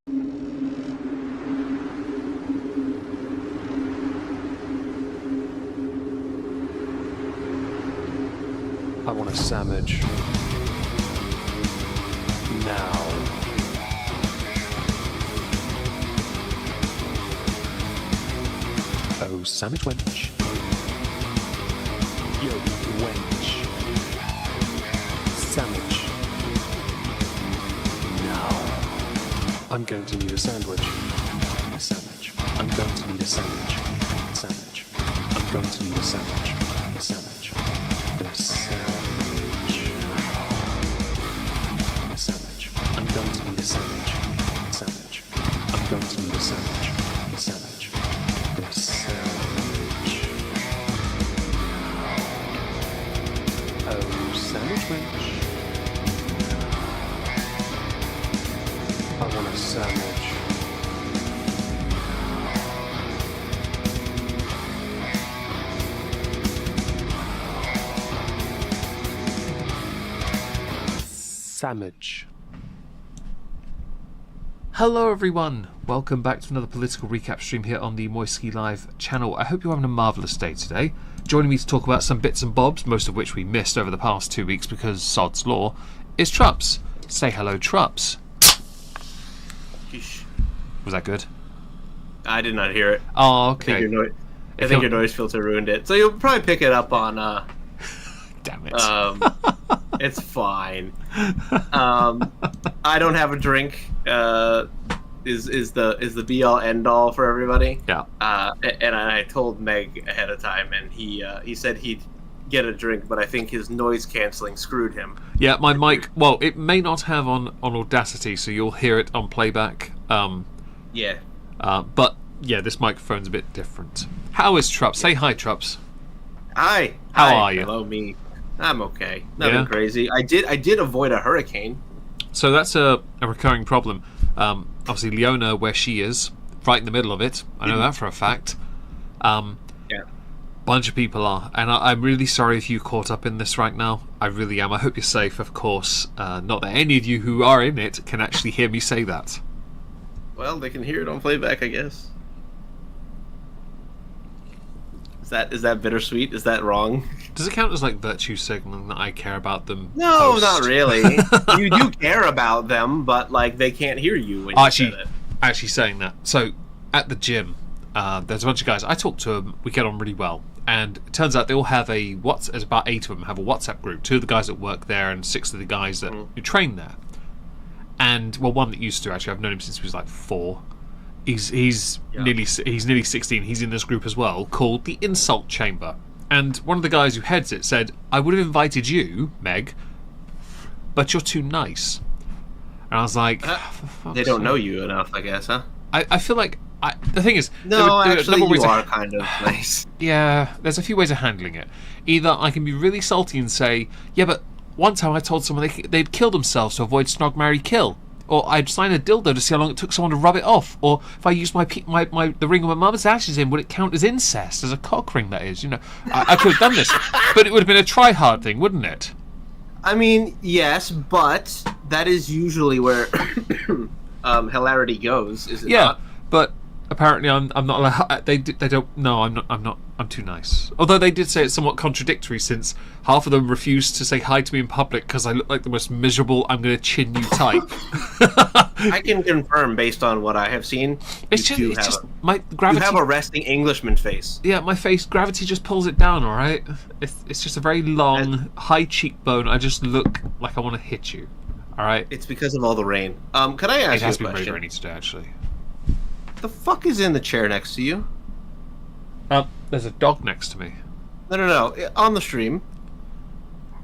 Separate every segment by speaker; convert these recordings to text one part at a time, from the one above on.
Speaker 1: I want a sandwich. Now. Oh, sandwich wench. Yo, wench. Sandwich. Now. I'm going to need a sandwich. A sandwich. I'm going to need a sandwich. A sandwich. I'm going to need a sandwich. A sandwich. A sandwich. A sandwich. I'm going to need a sandwich. A sandwich. I'm going to need a sandwich. A sandwich. A sandwich. Oh, sandwich wench. I want a sandwich. Sandwich. Hello everyone, welcome back to another political recap stream here on the Moisky Live channel. I hope you're having a marvellous day today. Joining me to talk about some bits and bobs, most of which we missed over the past 2 weeks because sod's law, is Trups. Say hello, Trups. Was that good?
Speaker 2: I did not hear it.
Speaker 1: Oh, okay.
Speaker 2: I think your noise filter ruined it. So you'll probably pick it up on...
Speaker 1: Damn it.
Speaker 2: It's fine. I don't have a drink. Is the be all end all for everybody?
Speaker 1: Yeah.
Speaker 2: And I told Meg ahead of time, and he said he'd get a drink, but I think his noise canceling screwed him.
Speaker 1: Yeah, my mic. Well, it may not have on Audacity, so you'll hear it on playback.
Speaker 2: Yeah.
Speaker 1: But yeah, this microphone's a bit different. How is Trups? Say hi, Trups.
Speaker 2: Hi.
Speaker 1: How are you?
Speaker 2: Hello, me. I'm okay. Nothing crazy. I did avoid a hurricane.
Speaker 1: So that's a recurring problem. Obviously, Leona, where she is, right in the middle of it. I know that for a fact.
Speaker 2: Yeah.
Speaker 1: Bunch of people are, and I'm really sorry if you caught up in this right now. I really am. I hope you're safe, of course. Not that any of you who are in it can actually hear me say that.
Speaker 2: Well, they can hear it on playback, I guess. Is that bittersweet? Is that wrong?
Speaker 1: Does it count as like virtue signaling that I care about them?
Speaker 2: No,
Speaker 1: post?
Speaker 2: not really. You do care about them, but like they can't hear you when you said it.
Speaker 1: Actually saying that. So at the gym, there's a bunch of guys. I talk to them. We get on really well, and it turns out they all have there's about 8 of them have a WhatsApp group. 2 of the guys that work there, and 6 of the guys that who train there. And well, one that used to actually. I've known him since he was like 4. He's nearly 16. He's in this group as well, called the Insult Chamber. And one of the guys who heads it said, "I would have invited you, Meg, but you're too nice." And I was like,
Speaker 2: they don't know you enough, I guess, huh?
Speaker 1: I feel like the thing is,
Speaker 2: actually, you are kind of nice.
Speaker 1: Yeah, there's a few ways of handling it. Either I can be really salty and say, "Yeah, but one time I told someone they'd kill themselves to avoid snog, marry, kill." Or I'd sign a dildo to see how long it took someone to rub it off. Or if I used the ring of my mum's ashes in, would it count as incest? As a cock ring, that is. You know, I could have done this. But it would have been a try-hard thing, wouldn't it?
Speaker 2: I mean, yes, but that is usually where hilarity goes, is it not?
Speaker 1: But apparently I'm not allowed... They don't... No, I'm not... I'm too nice. Although they did say it's somewhat contradictory, since half of them refused to say hi to me in public because I look like the most miserable "I'm going to chin you" type.
Speaker 2: I can confirm, based on what I have seen,
Speaker 1: my gravity.
Speaker 2: You have a resting Englishman face.
Speaker 1: Yeah, my face, gravity just pulls it down, alright? It's just a very long, high cheekbone. I just look like I want to hit you, alright?
Speaker 2: It's because of all the rain. Can I ask you a question?
Speaker 1: It has been very rainy today, actually.
Speaker 2: The fuck is in the chair next to you?
Speaker 1: There's a dog next to me.
Speaker 2: No. On the stream.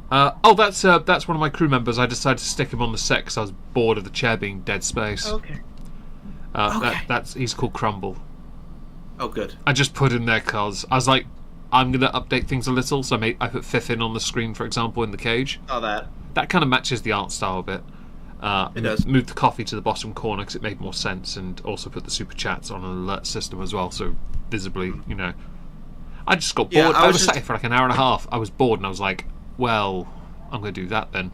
Speaker 1: That's one of my crew members. I decided to stick him on the set because I was bored of the chair being dead space.
Speaker 2: Okay.
Speaker 1: He's called Crumble.
Speaker 2: Oh, good.
Speaker 1: I just put him there because I was like, I'm going to update things a little. So I put Fiffin on the screen, for example, in the cage.
Speaker 2: Oh, that.
Speaker 1: That kind of matches the art style a bit.
Speaker 2: It does.
Speaker 1: Moved the coffee to the bottom corner because it made more sense, and also put the super chats on an alert system as well, so visibly, you know. I just got bored. I was sat here for like an hour and a half. I was bored, and I was like, well, I'm going to do that then.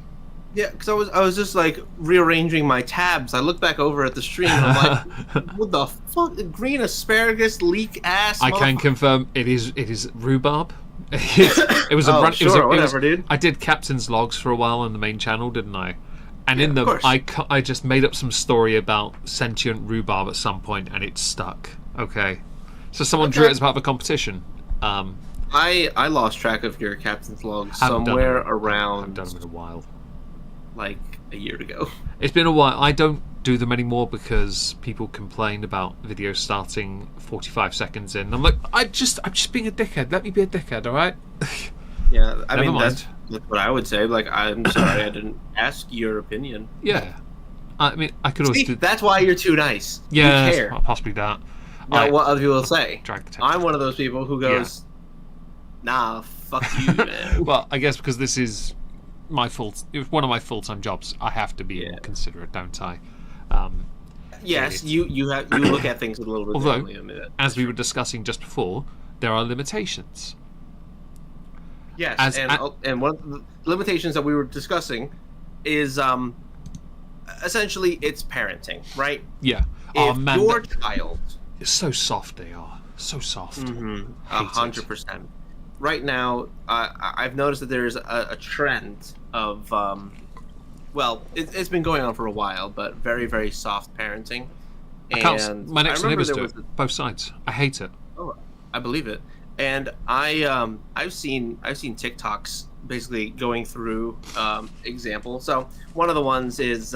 Speaker 2: Yeah, because I was just like rearranging my tabs. I look back over at the stream and I'm like, what the fuck? Green asparagus leak ass.
Speaker 1: I can confirm it is rhubarb. It was a
Speaker 2: oh,
Speaker 1: run.
Speaker 2: Sure,
Speaker 1: it was a,
Speaker 2: whatever, dude.
Speaker 1: I did captain's logs for a while on the main channel, didn't I? And
Speaker 2: Yeah,
Speaker 1: in
Speaker 2: of
Speaker 1: them,
Speaker 2: course.
Speaker 1: I just made up some story about sentient rhubarb at some point, and it stuck. Okay, so someone drew it as part of a competition.
Speaker 2: I lost track of your captain's log
Speaker 1: Haven't done
Speaker 2: somewhere
Speaker 1: them. I haven't
Speaker 2: around
Speaker 1: done them in a while.
Speaker 2: like a year ago.
Speaker 1: It's been a while. I don't do them anymore because people complain about videos starting 45 seconds in. I'm like, I'm just being a dickhead. Let me be a dickhead, all right?
Speaker 2: Yeah, I
Speaker 1: Never
Speaker 2: mean
Speaker 1: mind.
Speaker 2: that's what I would say. Like, I'm sorry, I didn't ask your opinion.
Speaker 1: Yeah. I mean, I could always
Speaker 2: See,
Speaker 1: do.
Speaker 2: that's why you're too nice.
Speaker 1: Yeah,
Speaker 2: You care.
Speaker 1: possibly that.
Speaker 2: Now, what other people will say.
Speaker 1: Drag the
Speaker 2: I'm one of those people who goes, nah, fuck you, man.
Speaker 1: Well, I guess because this is my fault. It's one of my full-time jobs. I have to be considerate, don't I?
Speaker 2: Yes, you look at things a little bit
Speaker 1: Although,
Speaker 2: differently. I mean,
Speaker 1: as we were discussing just before, there are limitations.
Speaker 2: yes, and one of the limitations that we were discussing is essentially it's parenting, right?
Speaker 1: Yeah.
Speaker 2: If
Speaker 1: Man,
Speaker 2: your child,
Speaker 1: it's so soft. They are so soft.
Speaker 2: 100%. Right now, I've noticed that there's a trend of, well, it's been going on for a while, but very, very soft parenting.
Speaker 1: My next door neighbors do it. Both sides. I hate it.
Speaker 2: Oh, I believe it. And I've seen TikToks basically going through examples. So one of the ones is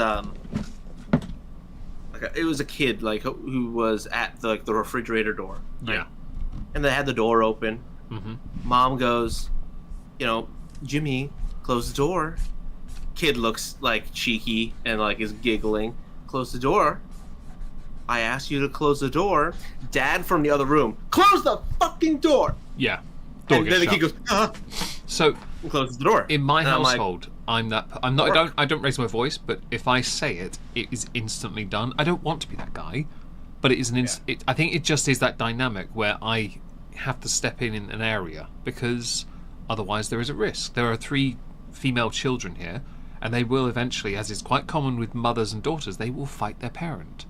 Speaker 2: it was a kid who was at the refrigerator door. Right?
Speaker 1: Yeah.
Speaker 2: And they had the door open.
Speaker 1: Mm-hmm.
Speaker 2: Mom goes, Jimmy, close the door. Kid looks like cheeky and like is giggling. Close the door. I asked you to close the door. Dad from the other room, close the fucking door.
Speaker 1: Yeah.
Speaker 2: And then the kid goes,
Speaker 1: So
Speaker 2: and closes the door.
Speaker 1: in my
Speaker 2: And I'm like,
Speaker 1: household, I'm not. I don't raise my voice, but if I say it, it is instantly done. I don't want to be that guy, but it is an. I think it just is that dynamic where I have to step in an area because otherwise there is a risk. There are 3 female children here, and they will eventually, as is quite common with mothers and daughters, they will fight their parent.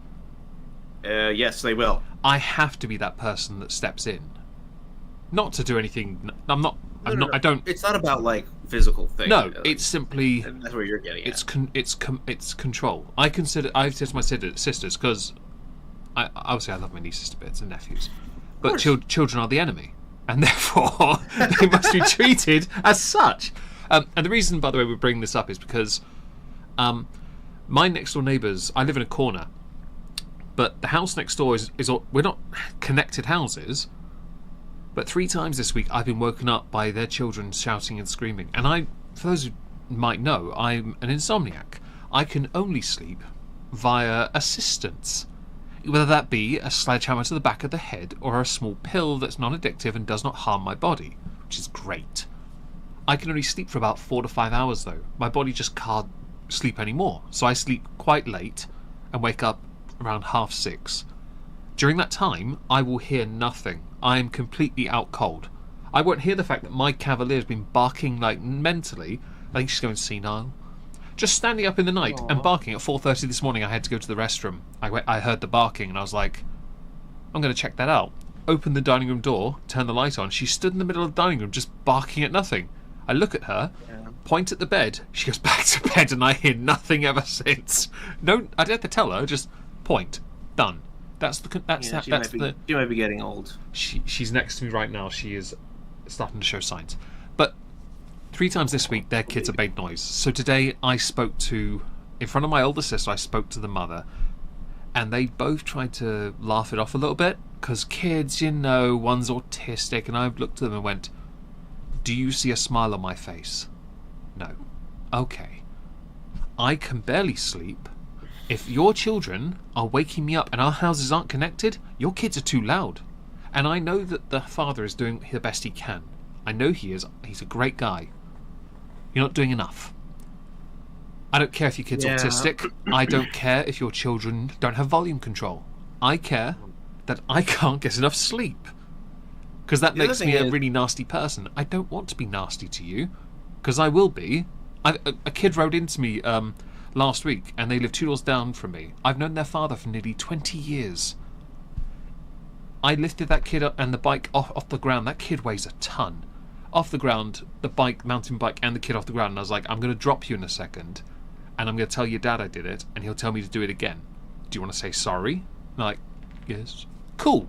Speaker 2: Yes, they will.
Speaker 1: I have to be that person that steps in, not to do anything. I'm not.
Speaker 2: No.
Speaker 1: I don't.
Speaker 2: It's not about like physical things.
Speaker 1: No, it's simply.
Speaker 2: That's where you're getting at.
Speaker 1: It's control. I've said to my sisters because obviously I love my nieces to bits and nephews, but children are the enemy, and therefore they must be treated as such. And the reason, by the way, we bring this up is because my next door neighbours. I live in a corner, but the house next door is we're not connected houses. But 3 times this week I've been woken up by their children shouting and screaming. And for those who might know, I'm an insomniac. I can only sleep via assistance. Whether that be a sledgehammer to the back of the head or a small pill that's non-addictive and does not harm my body, which is great. I can only sleep for about 4 to 5 hours though. My body just can't sleep anymore. So I sleep quite late and wake up around 6:30. During that time, I will hear nothing. I am completely out cold. I won't hear the fact that my cavalier's been barking like mentally. I think she's going senile. Just standing up in the night and barking at 4:30 this morning. I had to go to the restroom. I heard the barking and I was like, I'm going to check that out. Open the dining room door, turn the light on. She stood in the middle of the dining room just barking at nothing. I look at her, point at the bed. She goes back to bed and I hear nothing ever since. No, I didn't have to tell her. Just point. Done. She
Speaker 2: might be getting old.
Speaker 1: She's next to me right now. She is starting to show signs. But 3 times this week, their kids have made noise. So today, I spoke in front of my older sister, I spoke to the mother, and they both tried to laugh it off a little bit because kids, one's autistic, and I looked at them and went, "Do you see a smile on my face?" No. Okay. I can barely sleep. If your children are waking me up and our houses aren't connected, your kids are too loud. And I know that the father is doing the best he can. I know he is. He's a great guy. You're not doing enough. I don't care if your kid's autistic. I don't care if your children don't have volume control. I care that I can't get enough sleep. Because that makes me a really nasty person. I don't want to be nasty to you. Because I will be. A kid rode into me last week, and they live 2 doors down from me. I've known their father for nearly 20 years. I lifted that kid up and the bike off the ground. That kid weighs a ton. Off the ground, the mountain bike, and the kid off the ground. And I was like, I'm going to drop you in a second, and I'm going to tell your dad I did it, and he'll tell me to do it again. Do you want to say sorry? And I'm like, yes. Cool.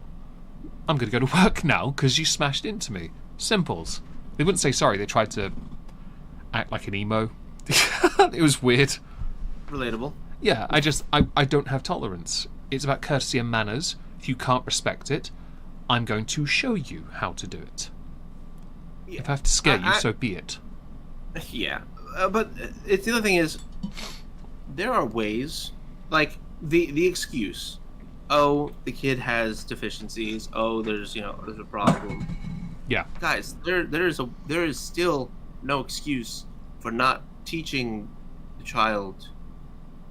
Speaker 1: I'm going to go to work now because you smashed into me. Simples. They wouldn't say sorry. They tried to act like an emo. It was weird.
Speaker 2: Relatable.
Speaker 1: Yeah, I don't have tolerance. It's about courtesy and manners. If you can't respect it, I'm going to show you how to do it. Yeah. If I have to scare you, so be it.
Speaker 2: Yeah, but it's the other thing is, there are ways, like the excuse, oh, the kid has deficiencies, oh, there's a problem.
Speaker 1: Yeah.
Speaker 2: Guys, there is still no excuse for not teaching the child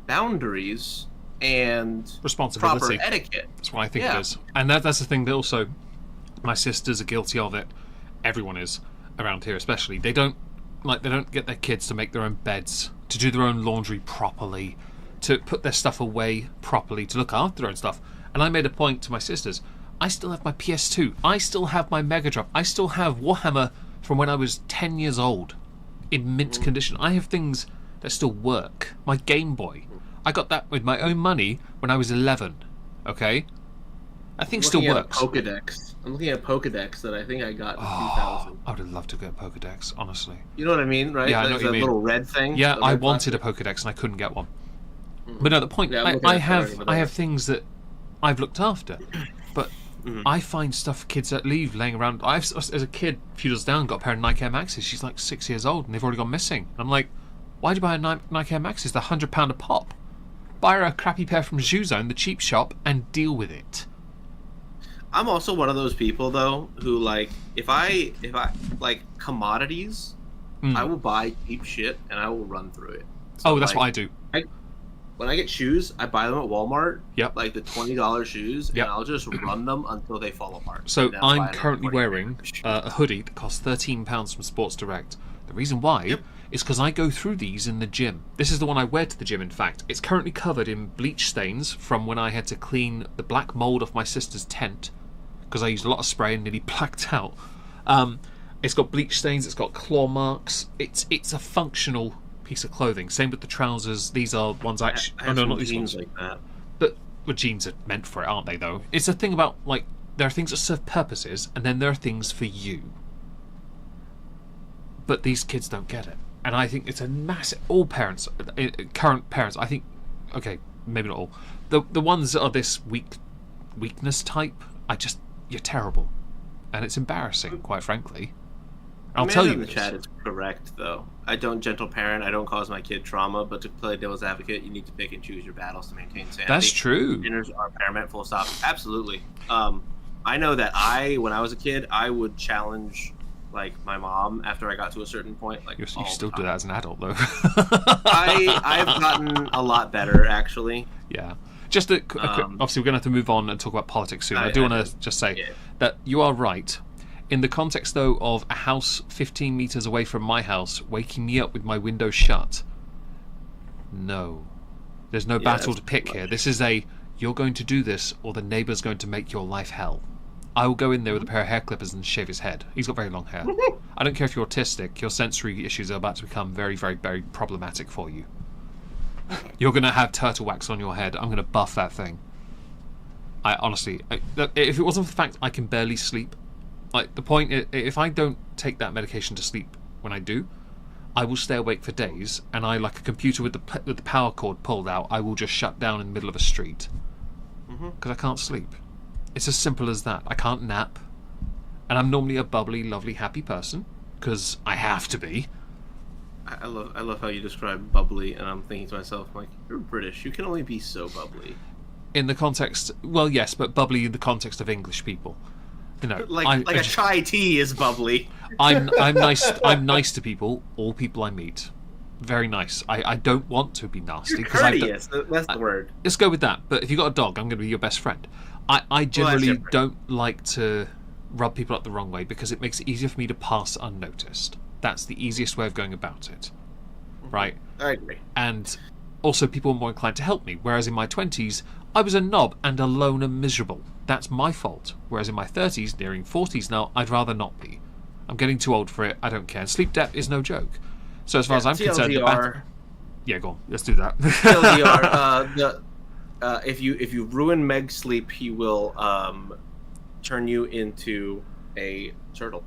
Speaker 2: boundaries and
Speaker 1: responsibility,
Speaker 2: proper etiquette.
Speaker 1: That's what I think it is. And that's the thing that also my sisters are guilty of it. Everyone is around here, especially. They don't get their kids to make their own beds, to do their own laundry properly, to put their stuff away properly, to look after their own stuff. And I made a point to my sisters, I still have my PS2, I still have my Mega Drive, I still have Warhammer from when I was 10 years old in mint condition. I have things that still work. My Game Boy, I got that with my own money when I was 11. Okay, that thing still works.
Speaker 2: Pokedex. I'm looking at Pokedex that I think I got in 2000.
Speaker 1: I would have loved to get a Pokedex, honestly.
Speaker 2: You know what I mean, right?
Speaker 1: Yeah, I know what you mean.
Speaker 2: Little red thing.
Speaker 1: Yeah, I wanted a Pokedex and I couldn't get one. But no, the point, I have things that I've looked after, but I find stuff kids that leave laying around. As a kid, a few doors down, got a pair of Nike Air Maxes. She's like 6 years old and they've already gone missing. I'm like, why'd you buy a Nike Air Maxes? They're £100 a pop. Buy her a crappy pair from Shoe Zone, the cheap shop, and deal with it.
Speaker 2: I'm also one of those people though who like if I like commodities, I will buy cheap shit and I will run through it.
Speaker 1: So, that's what I do.
Speaker 2: When I get shoes, I buy them at Walmart.
Speaker 1: Yep.
Speaker 2: Like the $20 shoes, and I'll just run them until they fall apart.
Speaker 1: So I'm currently wearing a hoodie that costs £13 from Sports Direct. The reason why is because I go through these in the gym. This is the one I wear to the gym, in fact. It's currently covered in bleach stains from when I had to clean the black mould off my sister's tent because I used a lot of spray and nearly blacked out. It's got bleach stains, it's got claw marks. It's a functional piece of clothing. Same with the trousers. These are ones I actually...
Speaker 2: I
Speaker 1: no, not these
Speaker 2: jeans
Speaker 1: ones.
Speaker 2: like that.
Speaker 1: But jeans are meant for it, aren't they, though? It's a thing about, like, there are things that serve purposes, and then there are things for you. But these kids don't get it. And I think it's a massive... All parents, current parents, I think... Okay, maybe not all. The ones that are this weakness type, you're terrible. And it's embarrassing, quite frankly. I'll tell you
Speaker 2: in the chat is correct, though. I don't gentle parent. I don't cause my kid trauma. But to play devil's advocate, you need to pick and choose your battles to maintain sanity.
Speaker 1: That's true.
Speaker 2: Dinners are paramount. Full stop. Absolutely. I know that when I was a kid, I would challenge like my mom after I got to a certain point. Like
Speaker 1: you still do that as an adult, though.
Speaker 2: I've gotten a lot better, actually.
Speaker 1: Yeah. Just a quick, obviously, we're going to have to move on and talk about politics soon. I do want to just say that you are right. In the context, though, of a house 15 meters away from my house waking me up with my window shut, no. There's no battle to pick here. This is you're going to do this or the neighbour's going to make your life hell. I will go in there with a pair of hair clippers and shave his head. He's got very long hair. I don't care if you're autistic. Your sensory issues are about to become very, very, very problematic for you. You're going to have turtle wax on your head. I'm going to buff that thing. I honestly... if it wasn't for the fact I can barely sleep, like, the point is, if I don't take that medication to sleep when I do, I will stay awake for days, and like a computer with the power cord pulled out, I will just shut down in the middle of a street. Because I can't sleep. It's as simple as that. I can't nap. And I'm normally a bubbly, lovely, happy person, because I have to be.
Speaker 2: I love how you describe bubbly, and I'm thinking to myself, like, you're British. You can only be so bubbly.
Speaker 1: In the context... Well, yes, but bubbly in the context of English people. You know,
Speaker 2: like a chai tea is bubbly.
Speaker 1: I'm nice. I'm nice to people. All people I meet, very nice. I don't want to be nasty
Speaker 2: because courteous. That's the word.
Speaker 1: Let's go with that. But if you got a dog, I'm going to be your best friend. I generally don't like to rub people up the wrong way because it makes it easier for me to pass unnoticed. That's the easiest way of going about it. right?
Speaker 2: I agree.
Speaker 1: And also people were more inclined to help me, whereas in my 20s, I was a knob and alone and miserable. That's my fault. Whereas in my 30s, nearing 40s now, I'd rather not be. I'm getting too old for it. I don't care. And sleep debt is no joke. So as far as I'm concerned, yeah, go on. Let's do that.
Speaker 2: TLDR, if you ruin Meg's sleep, he will turn you into a turtle.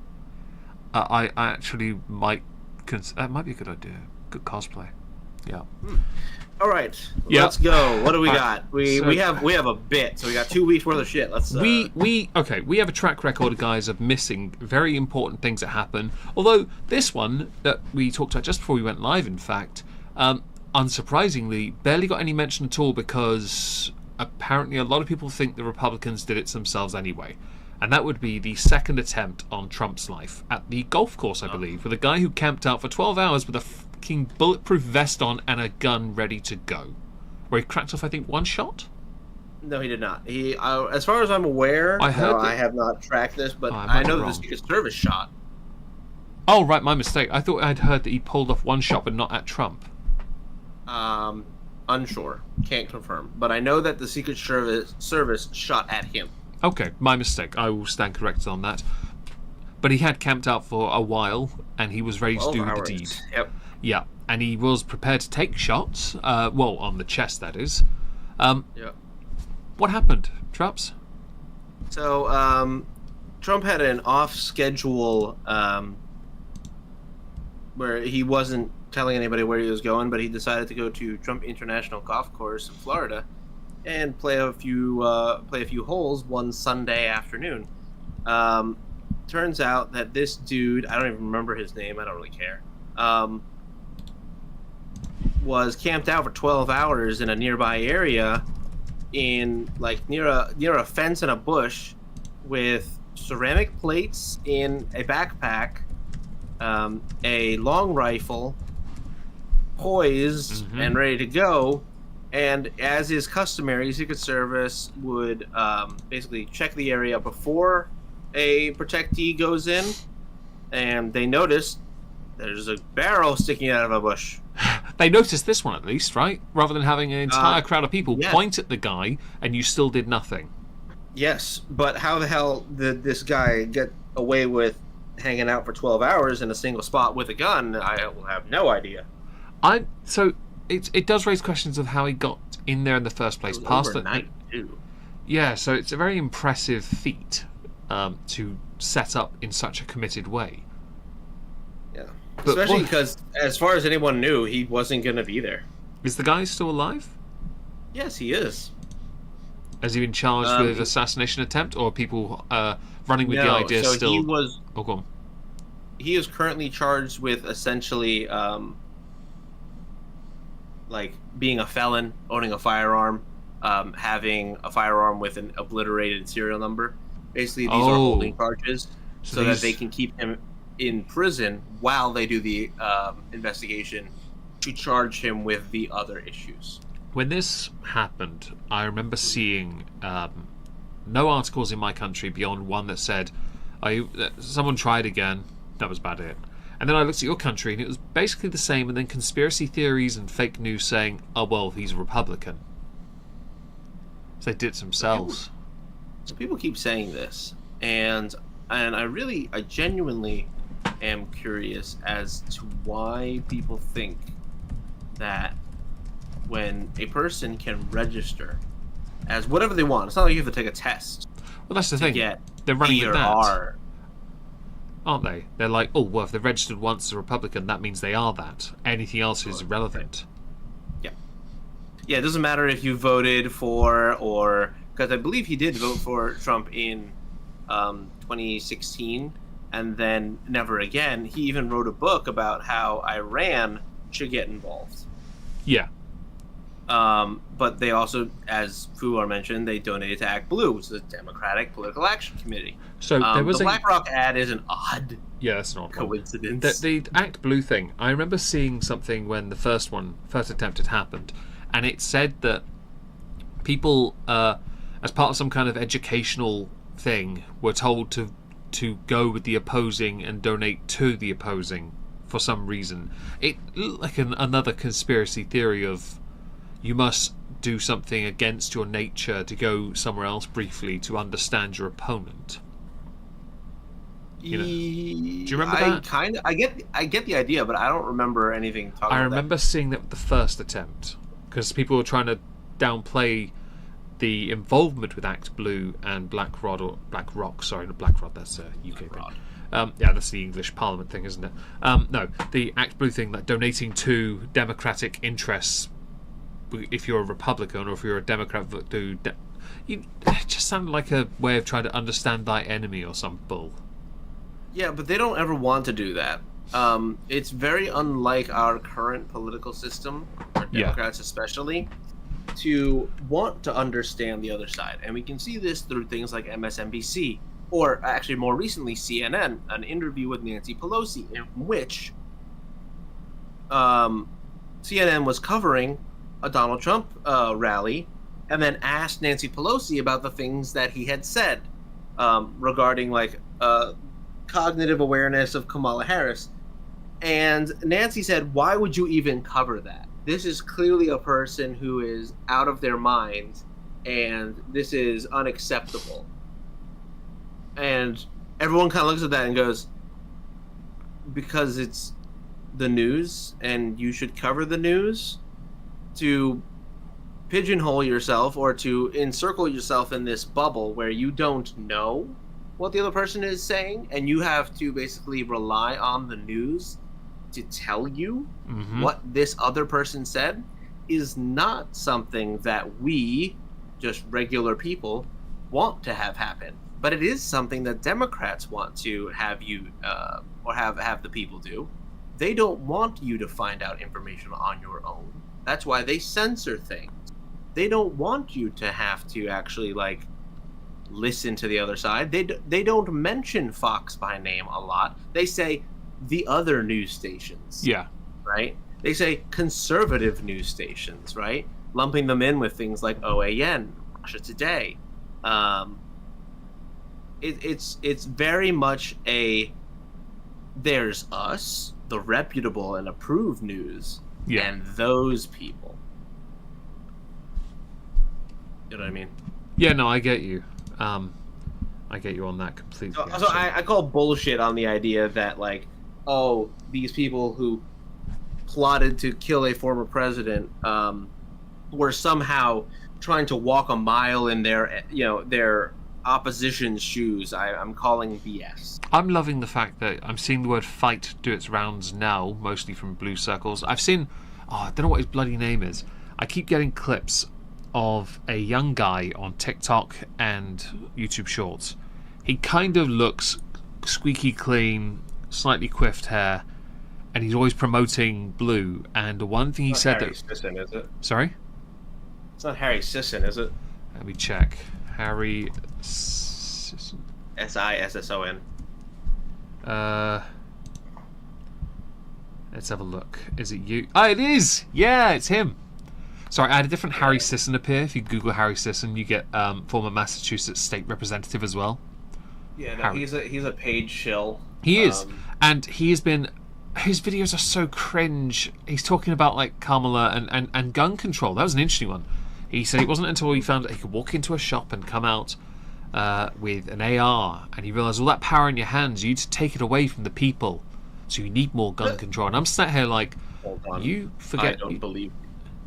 Speaker 1: I actually might. That might be a good idea. Good cosplay. Yeah.
Speaker 2: All right, let's go. What do we got? We have a bit, so we got 2 weeks worth of shit. Let's.
Speaker 1: We have a track record, guys, of missing very important things that happen. Although this one that we talked about just before we went live, in fact, unsurprisingly, barely got any mention at all because apparently a lot of people think the Republicans did it themselves anyway. And that would be the second attempt on Trump's life at the golf course, I believe, with a guy who camped out for 12 hours with a fucking bulletproof vest on and a gun ready to go. Where he cracked off, I think, 1 shot?
Speaker 2: No, he did not. He, as far as I'm aware, I have not tracked this, but I know that the Secret Service shot.
Speaker 1: Oh, right, my mistake. I thought I'd heard that he pulled off 1 shot, but not at Trump.
Speaker 2: Unsure. Can't confirm. But I know that the Secret Service shot at him.
Speaker 1: Okay, my mistake. I will stand corrected on that. But he had camped out for a while, and he was ready to do the deed.
Speaker 2: Yep.
Speaker 1: Yeah, and he was prepared to take shots. Well, on the chest, that is.
Speaker 2: Yep.
Speaker 1: What happened, Trups?
Speaker 2: So, Trump had an off-schedule where he wasn't telling anybody where he was going, but he decided to go to Trump International Golf Course in Florida and play a few holes one Sunday afternoon. Turns out that this dude, I don't even remember his name, I don't really care, was camped out for 12 hours in a nearby area in near a fence and a bush with ceramic plates in a backpack, a long rifle poised and ready to go. And as is customary, Secret Service would basically check the area before a protectee goes in, and they noticed there's a barrel sticking out of a bush.
Speaker 1: They noticed this one at least, right? Rather than having an entire crowd of people point at the guy, and you still did nothing. Yes,
Speaker 2: but how the hell did this guy get away with hanging out for 12 hours in a single spot with a gun? I will have no idea.
Speaker 1: So it does raise questions of how he got in there in the first place. Past
Speaker 2: overnight, too.
Speaker 1: Yeah, so it's a very impressive feat to set up in such a committed way.
Speaker 2: Yeah, especially because, as far as anyone knew, he wasn't going to be there.
Speaker 1: Is the guy still alive?
Speaker 2: Yes, he is.
Speaker 1: Has he been charged with assassination attempt, or are people running with the idea still?
Speaker 2: He was.
Speaker 1: Oh, go on.
Speaker 2: He is currently charged with essentially, being a felon, owning a firearm, having a firearm with an obliterated serial number. Basically, these are holding charges so that they can keep him in prison while they do the investigation to charge him with the other issues.
Speaker 1: When this happened, I remember seeing no articles in my country beyond one that said, someone tried again, that was about it. And then I looked at your country and it was basically the same, and then conspiracy theories and fake news saying, oh, well, he's a Republican. So they did it themselves.
Speaker 2: So people keep saying this, and I genuinely am curious as to why people think that when a person can register as whatever they want, it's not like you have to take a test.
Speaker 1: Well, that's the thing. They're running with that, aren't they? They're like, oh, well, if they're registered once as a Republican, that means they are that. Anything else is irrelevant.
Speaker 2: Yeah. Yeah, it doesn't matter if you voted for or... Because I believe he did vote for Trump in 2016, and then never again. He even wrote a book about how Iran should get involved.
Speaker 1: Yeah.
Speaker 2: But they also, as Fuar mentioned, they donated to Act Blue, which is a Democratic Political Action Committee.
Speaker 1: So there was
Speaker 2: the BlackRock ad is an odd
Speaker 1: that's an odd
Speaker 2: coincidence.
Speaker 1: The Act Blue thing, I remember seeing something when the first attempt had happened, and it said that people, as part of some kind of educational thing, were told to go with the opposing and donate to the opposing for some reason. It like another conspiracy theory of you must do something against your nature to go somewhere else briefly to understand your opponent. You know, do you remember that?
Speaker 2: I get the idea, but I don't remember anything talking about that.
Speaker 1: I remember seeing that with the first attempt, because people were trying to downplay the involvement with Act Blue and Black Rock. Sorry, not Black Rod. That's a UK thing. Yeah, that's the English Parliament thing, isn't it? No, the Act Blue thing, like donating to democratic interests. If you're a Republican or if you're a Democrat, it just sounded like a way of trying to understand thy enemy or some bull.
Speaker 2: Yeah, but they don't ever want to do that. It's very unlike our current political system, or Democrats especially, to want to understand the other side. And we can see this through things like MSNBC, or actually more recently CNN, an interview with Nancy Pelosi, in which CNN was covering a Donald Trump rally, and then asked Nancy Pelosi about the things that he had said regarding like cognitive awareness of Kamala Harris. And Nancy said, why would you even cover that? This is clearly a person who is out of their mind, and this is unacceptable. And everyone kind of looks at that and goes, because it's the news and you should cover the news? To pigeonhole yourself or to encircle yourself in this bubble where you don't know what the other person is saying, and you have to basically rely on the news to tell you what this other person said, is not something that we, just regular people, want to have happen. But it is something that Democrats want to have you or have the people do. They don't want you to find out information on your own. That's why they censor things. They don't want you to have to actually like listen to the other side. They don't mention Fox by name a lot. They say the other news stations. Yeah. Right? They say conservative news stations, right? Lumping them in with things like OAN, Russia Today. It's very much a there's us, the reputable and approved news. Yeah. And those people. You know what I mean?
Speaker 1: Yeah, no, I get you. I get you on that completely.
Speaker 2: So I call bullshit on the idea that, like, oh, these people who plotted to kill a former president were somehow trying to walk a mile in their opposition's shoes. I'm calling BS.
Speaker 1: I'm loving the fact that I'm seeing the word fight do its rounds now, mostly from blue circles. I've seen, I don't know what his bloody name is. I keep getting clips of a young guy on TikTok and YouTube Shorts. He kind of looks squeaky clean, slightly coiffed hair, and he's always promoting blue. And one thing he said
Speaker 2: Harry Sisson, is it?
Speaker 1: Sorry?
Speaker 2: It's not Harry Sisson, is it?
Speaker 1: Let me check. Harry Sisson.
Speaker 2: Sisson.
Speaker 1: Let's have a look. Is it you? Oh, it is! Yeah, it's him. Sorry, I had a different Harry Sisson appear. If you Google Harry Sisson, you get former Massachusetts state representative as well.
Speaker 2: Yeah, no, he's a paid shill.
Speaker 1: He is. And he has been... His videos are so cringe. He's talking about, like, Kamala and gun control. That was an interesting one. He said it wasn't until he found that he could walk into a shop and come out with an AR, and he realised all that power in your hands, you need to take it away from the people. So you need more gun control. And I'm sat here like, you forget...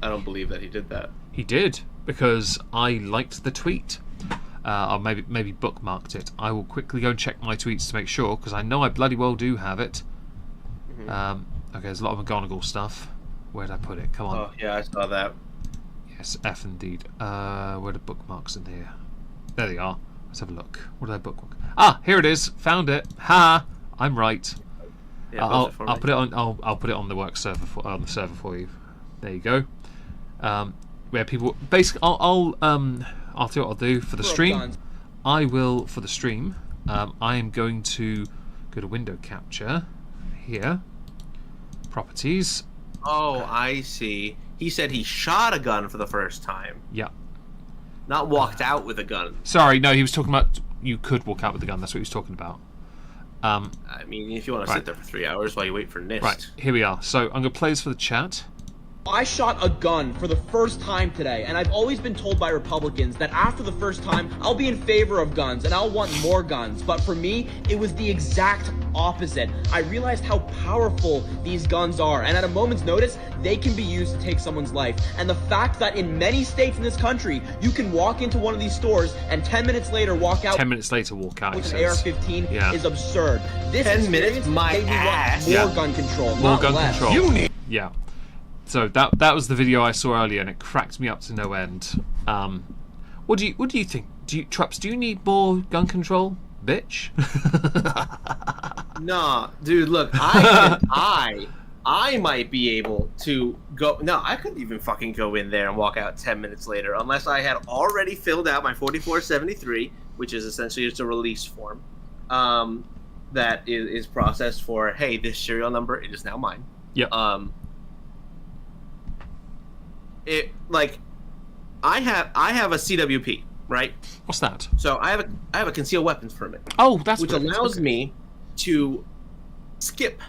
Speaker 2: I don't believe that he did that.
Speaker 1: He did, because I liked the tweet. Or maybe bookmarked it. I will quickly go and check my tweets to make sure, because I know I bloody well do have it. Okay, there's a lot of McGonagall stuff. Where did I put it? Come on.
Speaker 2: Oh, yeah, I saw that.
Speaker 1: Yes, F indeed. Where are the bookmarks in here? There they are. Let's have a look. What did I bookmark? Ah, here it is. Found it. Ha! I'm right.
Speaker 2: Yeah,
Speaker 1: I'll put it on. I'll put it on the work server on the server for you. There you go. Where people basically, I'll tell you what I'll do for the stream. I will for the stream. I am going to go to window capture here. Properties.
Speaker 2: Oh, I see. He said he shot a gun for the first time.
Speaker 1: Yeah.
Speaker 2: Not walked out with a gun.
Speaker 1: Sorry, no, he was talking about you could walk out with a gun. That's what he was talking about.
Speaker 2: I mean, if you want to sit there for 3 hours while you wait for NIST.
Speaker 1: Right, here we are. So I'm going to play this for the chat.
Speaker 3: I shot a gun for the first time today, and I've always been told by Republicans that after the first time, I'll be in favor of guns and I'll want more guns. But for me, it was the exact opposite. I realized how powerful these guns are, and at a moment's notice, they can be used to take someone's life. And the fact that in many states in this country, you can walk into one of these stores and 10 minutes later walk out.
Speaker 1: 10 minutes later, walk out.
Speaker 3: With an AR-15 is absurd. This
Speaker 2: 10 minutes, my ass.
Speaker 3: More gun control,
Speaker 1: more
Speaker 3: not
Speaker 1: gun
Speaker 3: less.
Speaker 1: control. Yeah. So that was the video I saw earlier, and it cracked me up to no end. What do you think? Trups, do you need more gun control, bitch?
Speaker 2: Nah, dude. Look, I might be able to go. No, I couldn't even fucking go in there and walk out 10 minutes later unless I had already filled out my 4473, which is essentially just a release form that is processed for. Hey, this serial number, it is now mine.
Speaker 1: Yep.
Speaker 2: I have a CWP, right?
Speaker 1: What's that?
Speaker 2: So I have a concealed weapons permit.
Speaker 1: Oh, that's
Speaker 2: which allows me to skip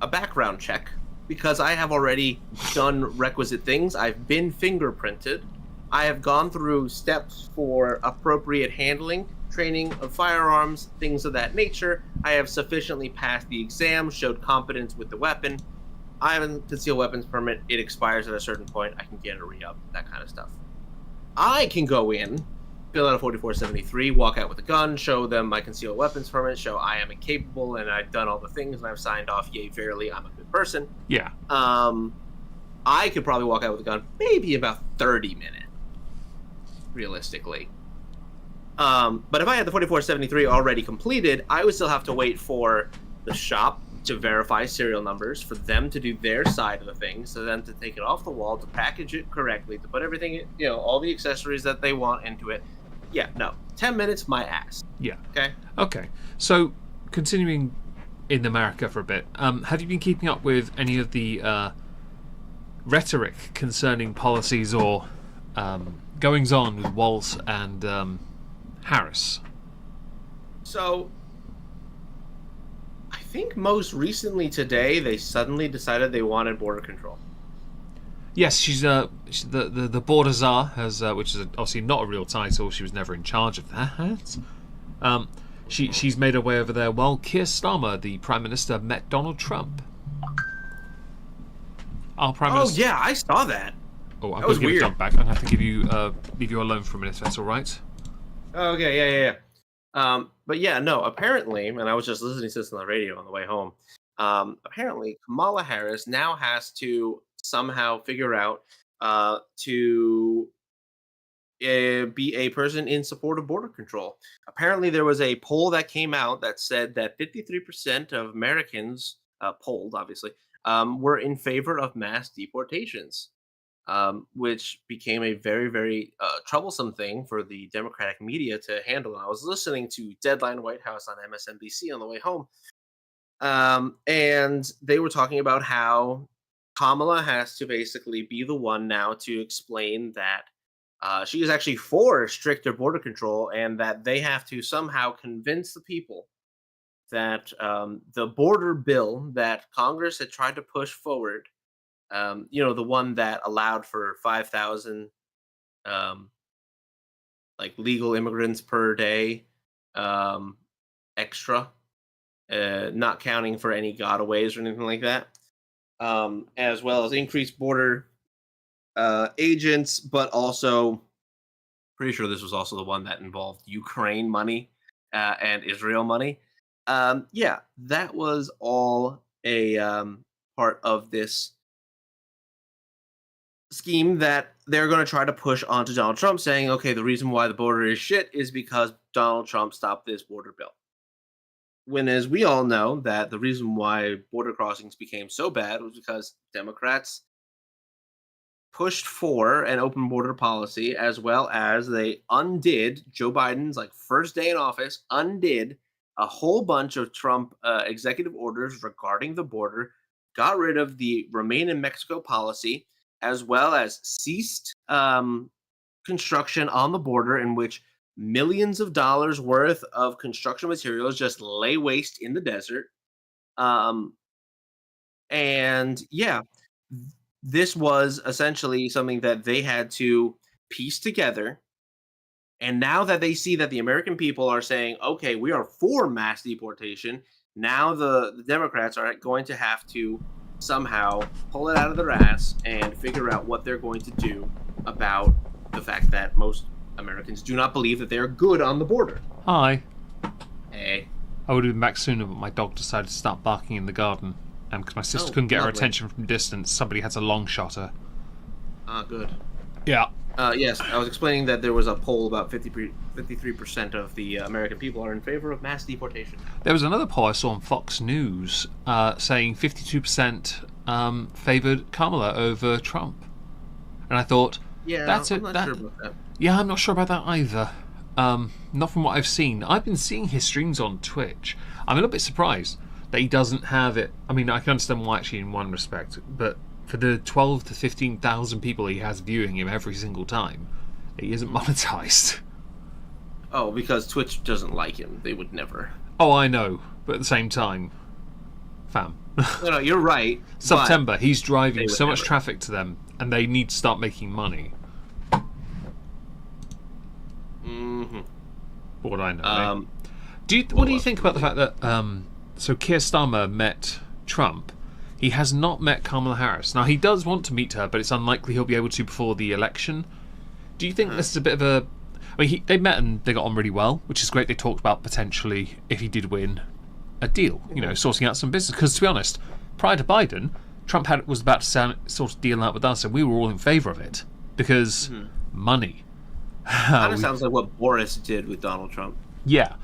Speaker 2: a background check because I have already done requisite things. I've been fingerprinted. I have gone through steps for appropriate handling, training of firearms, things of that nature. I have sufficiently passed the exam, showed competence with the weapon. I have a concealed weapons permit. It expires at a certain point. I can get a re-up, that kind of stuff. I can go in, fill out a 4473, walk out with a gun, show them my concealed weapons permit, show I am incapable and I've done all the things and I've signed off, yay, verily, I'm a good person.
Speaker 1: Yeah.
Speaker 2: I could probably walk out with a gun maybe about 30 minutes, realistically. But if I had the 4473 already completed, I would still have to wait for the shop to verify serial numbers, for them to do their side of the thing, so them to take it off the wall, to package it correctly, to put everything, all the accessories that they want into it. Yeah, no. 10 minutes, my ass.
Speaker 1: Yeah.
Speaker 2: Okay?
Speaker 1: So, continuing in America for a bit, have you been keeping up with any of the rhetoric concerning policies or goings-on with Walz and Harris?
Speaker 2: So, I think most recently today, they suddenly decided they wanted border control.
Speaker 1: Yes, she's the border czar, which is obviously not a real title. She was never in charge of that. She's made her way over there while Keir Starmer, the Prime Minister, met Donald Trump. Our Prime Minister.
Speaker 2: Oh yeah, I saw that.
Speaker 1: Oh, I'm going to jump back. I'm going to have to leave you alone for a minute. If that's all right.
Speaker 2: Okay, yeah. But yeah, no, apparently, and I was just listening to this on the radio on the way home, apparently Kamala Harris now has to somehow figure out to be a person in support of border control. Apparently there was a poll that came out that said that 53% of Americans, polled obviously, were in favor of mass deportations. Which became a very, very troublesome thing for the Democratic media to handle. And I was listening to Deadline White House on MSNBC on the way home, and they were talking about how Kamala has to basically be the one now to explain that she is actually for stricter border control and that they have to somehow convince the people that the border bill that Congress had tried to push forward, the one that allowed for 5,000 legal immigrants per day extra, not counting for any gotaways or anything like that, as well as increased border agents, but also pretty sure this was also the one that involved Ukraine money and Israel money. Yeah, that was all a part of this scheme that they're going to try to push onto Donald Trump, saying, okay, the reason why the border is shit is because Donald Trump stopped this border bill. When, as we all know, that the reason why border crossings became so bad was because Democrats pushed for an open border policy, as well as they undid Joe Biden's first day in office, undid a whole bunch of Trump executive orders regarding the border, got rid of the Remain in Mexico policy, as well as ceased construction on the border, in which millions of dollars worth of construction materials just lay waste in the desert. Um, and yeah, this was essentially something that they had to piece together. And now that they see that the American people are saying, okay, we are for mass deportation, now the Democrats are going to have to somehow pull it out of their ass and figure out what they're going to do about the fact that most Americans do not believe that they are good on the border.
Speaker 1: Hi.
Speaker 2: Hey.
Speaker 1: I would have been back sooner, but my dog decided to start barking in the garden. And because my sister couldn't get her attention from distance, somebody had to long shot her.
Speaker 2: Ah, good.
Speaker 1: Yeah.
Speaker 2: Yes, I was explaining that there was a poll about 53% of the American people are in favor of mass deportation.
Speaker 1: There was another poll I saw on Fox News saying 52% favoured Kamala over Trump. And I thought,
Speaker 2: yeah,
Speaker 1: that's
Speaker 2: I'm not sure about that.
Speaker 1: Yeah, I'm not sure about that either. Not from what I've seen. I've been seeing his streams on Twitch. I'm a little bit surprised that he doesn't have it. I mean, I can understand why actually in one respect, but for the 12 to 15,000 people he has viewing him every single time, he isn't monetized.
Speaker 2: Oh, because Twitch doesn't like him. They would never.
Speaker 1: Oh, I know, but at the same time, fam.
Speaker 2: No, you're right.
Speaker 1: September, he's driving so much traffic to them, and they need to start making money.
Speaker 2: Mm-hmm.
Speaker 1: What I know. What do you think about the fact that so Keir Starmer met Trump? He has not met Kamala Harris. Now, he does want to meet her, but it's unlikely he'll be able to before the election. Do you think this is a bit of a... I mean, they met and they got on really well, which is great. They talked about potentially, if he did win, a deal, sorting out some business. Because, to be honest, prior to Biden, Trump was about to sort of deal out with us, and we were all in favour of it. Because money.
Speaker 2: Kind of sounds like what Boris did with Donald Trump.
Speaker 1: Yeah.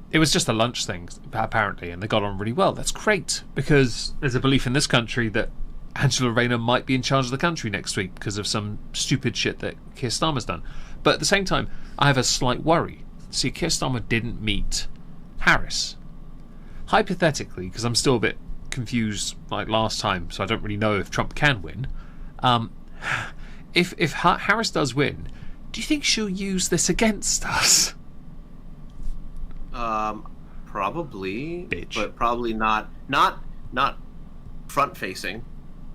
Speaker 1: It was just a lunch thing, apparently, and they got on really well. That's great, because there's a belief in this country that Angela Rayner might be in charge of the country next week because of some stupid shit that Keir Starmer's done. But at the same time, I have a slight worry. See, Keir Starmer didn't meet Harris. Hypothetically, because I'm still a bit confused like last time, so I don't really know if Trump can win. If Harris does win, do you think she'll use this against us?
Speaker 2: Probably,
Speaker 1: bitch.
Speaker 2: But probably not front facing.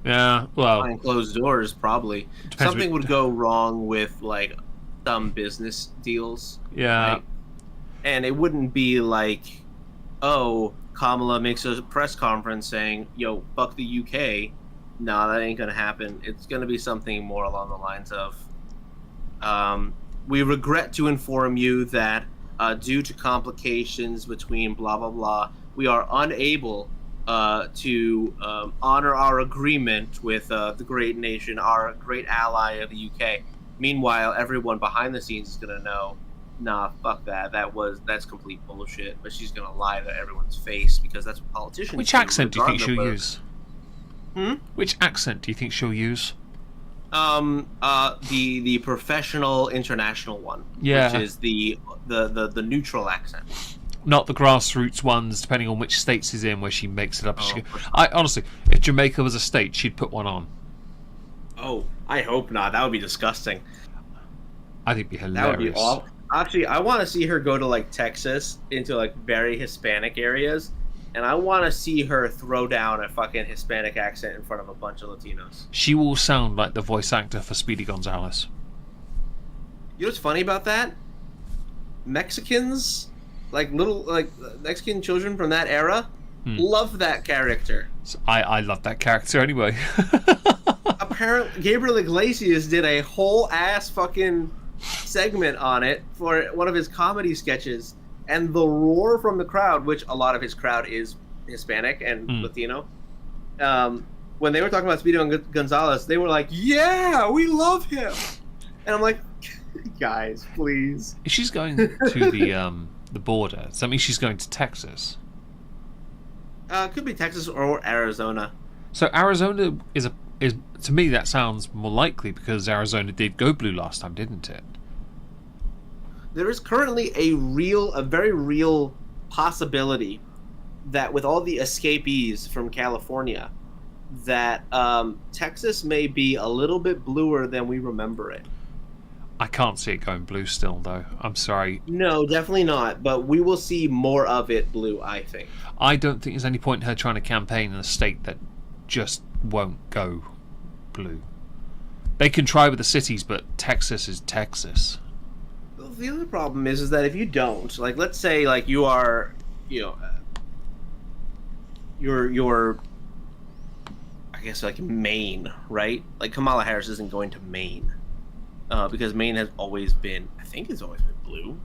Speaker 1: Yeah, well,
Speaker 2: behind closed doors, probably something would go wrong with like some business deals.
Speaker 1: Yeah,
Speaker 2: right? And it wouldn't be like, oh, Kamala makes a press conference saying, "Yo, fuck the UK." No, that ain't gonna happen. It's gonna be something more along the lines of, "We regret to inform you that." Due to complications between blah blah blah, we are unable to honor our agreement with the great nation, our great ally of the UK. Meanwhile, everyone behind the scenes is gonna know, nah, fuck that. That's complete bullshit. But she's gonna lie to everyone's face because that's what politicians.
Speaker 1: Which accent do you think she'll use?
Speaker 2: Hmm?
Speaker 1: Which accent do you think she'll use?
Speaker 2: The professional international one,
Speaker 1: yeah,
Speaker 2: which is the neutral accent,
Speaker 1: not the grassroots ones. Depending on which states she's in, where she makes it up. I honestly, if Jamaica was a state, she'd put one on.
Speaker 2: Oh, I hope not. That would be disgusting.
Speaker 1: I think it'd be hilarious.
Speaker 2: That would be awful. Actually, I want to see her go to like Texas into like very Hispanic areas. And I want to see her throw down a fucking Hispanic accent in front of a bunch of Latinos.
Speaker 1: She will sound like the voice actor for Speedy Gonzales.
Speaker 2: You know what's funny about that? Mexicans, like Mexican children from that era, love that character.
Speaker 1: I love that character anyway.
Speaker 2: Apparently, Gabriel Iglesias did a whole ass fucking segment on it for one of his comedy sketches. And the roar from the crowd, which a lot of his crowd is Hispanic and Latino, when they were talking about Speedy Gonzales, they were like, "Yeah, we love him," and I'm like, "Guys, please."
Speaker 1: If she's going to the border, does that mean she's going to Texas?
Speaker 2: Could be Texas or Arizona.
Speaker 1: So Arizona is to me that sounds more likely because Arizona did go blue last time, didn't it?
Speaker 2: There is currently a very real possibility that with all the escapees from California, that Texas may be a little bit bluer than we remember it.
Speaker 1: I can't see it going blue still, though. I'm sorry.
Speaker 2: No, definitely not. But we will see more of it blue, I think.
Speaker 1: I don't think there's any point in her trying to campaign in a state that just won't go blue. They can try with the cities, but Texas is Texas.
Speaker 2: Well, the other problem is that if you don't, like, let's say, like, you are, you're I guess, like, Maine, right? Like, Kamala Harris isn't going to Maine. Because Maine has always been, I think it's always been blue.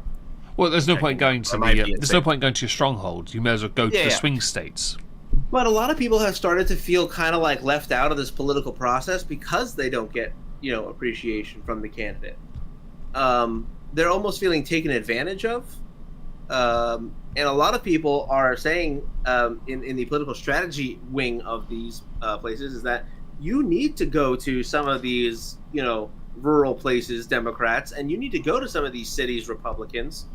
Speaker 1: Well, there's no point going to there's no point going to your stronghold. You may as well go to the swing states.
Speaker 2: But a lot of people have started to feel kind of like left out of this political process because they don't get, appreciation from the candidate. They're almost feeling taken advantage of. And a lot of people are saying in the political strategy wing of these places is that you need to go to some of these, rural places, Democrats, and you need to go to some of these cities, Republicans,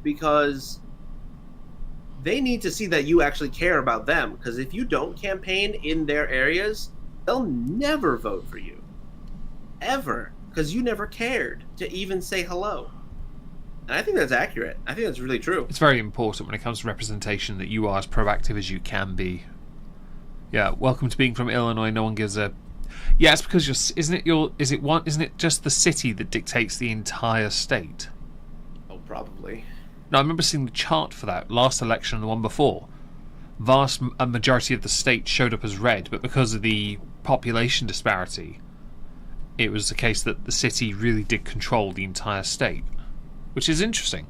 Speaker 2: because they need to see that you actually care about them. Because if you don't campaign in their areas, they'll never vote for you. Ever. Because you never cared to even say hello. And I think that's accurate. I think that's really true.
Speaker 1: It's very important when it comes to representation that you are as proactive as you can be. Yeah, welcome to being from Illinois. No one gives a... Yeah, it's because isn't it just the city that dictates the entire state?
Speaker 2: Oh, probably.
Speaker 1: No, I remember seeing the chart for that last election and the one before. A majority of the state showed up as red, but because of the population disparity, it was the case that the city really did control the entire state, which is interesting.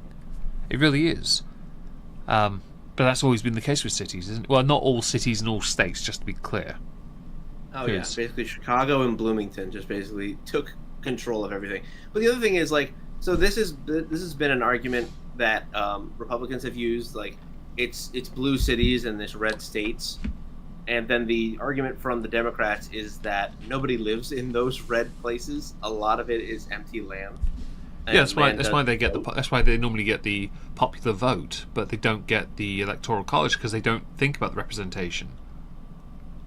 Speaker 1: It really is. But that's always been the case with cities, isn't it? Well, not all cities and all states, just to be clear.
Speaker 2: Oh, yeah. Basically, Chicago and Bloomington just basically took control of everything. But the other thing is, like, so this has been an argument that Republicans have used, like, it's blue cities and it's red states. And then the argument from the Democrats is that nobody lives in those red places. A lot of it is empty land.
Speaker 1: Yeah, that's why they normally get the popular vote, but they don't get the electoral college because they don't think about the representation.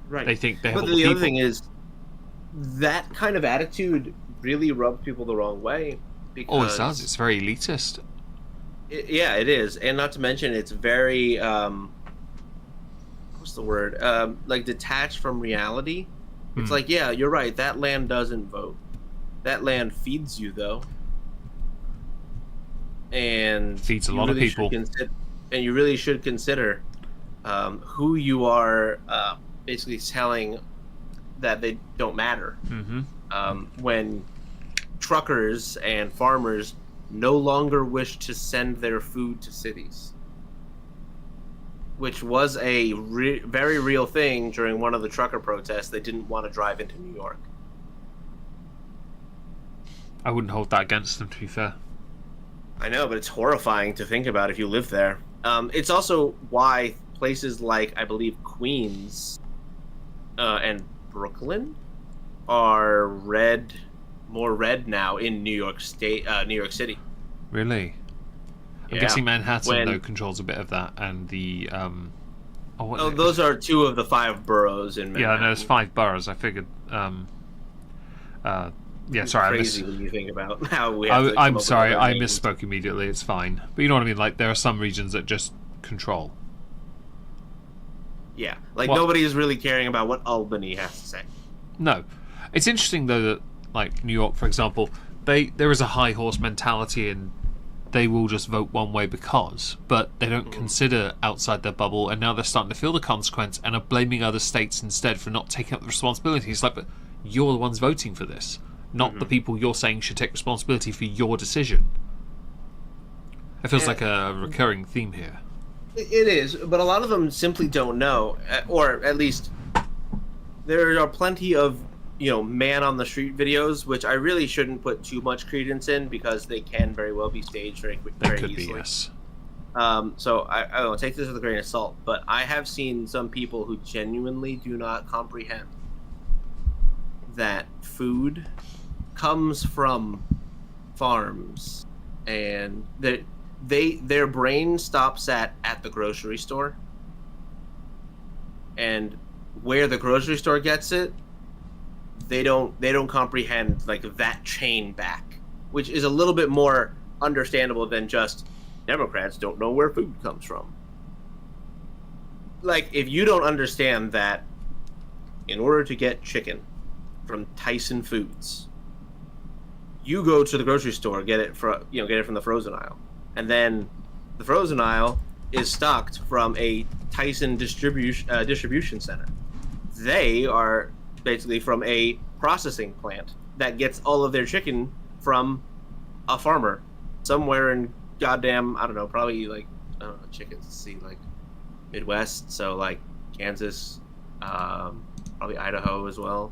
Speaker 2: Right.
Speaker 1: They think they have all
Speaker 2: the other thing is that kind of attitude really rubs people the wrong way. Because
Speaker 1: it does. It's very elitist.
Speaker 2: Yeah, it is, and not to mention it's very what's the word? Like detached from reality. It's like, yeah, you're right. That land doesn't vote. That land feeds you, though, and
Speaker 1: feeds a lot of people.
Speaker 2: And you really should consider who you are basically telling that they don't matter. When truckers and farmers no longer wish to send their food to cities, which was a very real thing during one of the trucker protests. They didn't want to drive into New York.
Speaker 1: I wouldn't hold that against them, to be fair.
Speaker 2: I know, but it's horrifying to think about if you live there. It's also why places like, I believe, Queens and Brooklyn are more red now in New York City. Really?
Speaker 1: I'm guessing Manhattan, though, controls a bit of that, and the...
Speaker 2: those are 2 of the 5 boroughs in Manhattan.
Speaker 1: Yeah, no, there's 5 boroughs. I figured... yeah, sorry,
Speaker 2: crazy when you think about how we have
Speaker 1: I'm sorry, I misspoke immediately. It's fine. But you know what I mean? Like, there are some regions that just control.
Speaker 2: Yeah, like nobody is really caring about what Albany has to say.
Speaker 1: No. It's interesting, though, that, like, New York, for example, there is a high horse mentality and they will just vote one way because, but they don't consider outside their bubble, and now they're starting to feel the consequence and are blaming other states instead for not taking up the responsibility. It's like, but you're the ones voting for this, not the people you're saying should take responsibility for your decision. It feels like a recurring theme here.
Speaker 2: It is, but a lot of them simply don't know, or at least there are plenty of man on the street videos, which I really shouldn't put too much credence in because they can very well be staged very easily.
Speaker 1: Yes.
Speaker 2: So I don't know, take this with a grain of salt, but I have seen some people who genuinely do not comprehend that food comes from farms, and that their brain stops at the grocery store, and where the grocery store gets it, they don't comprehend like that chain back which is a little bit more understandable than just Democrats don't know where food comes from. Like, if you don't understand that in order to get chicken from Tyson Foods, you go to the grocery store, get it from the frozen aisle, and then the frozen aisle is stocked from a Tyson distribution center. They are basically from a processing plant that gets all of their chicken from a farmer somewhere in goddamn, I don't know, probably like, I don't know, chickens, see, like Midwest, so like Kansas, probably Idaho as well.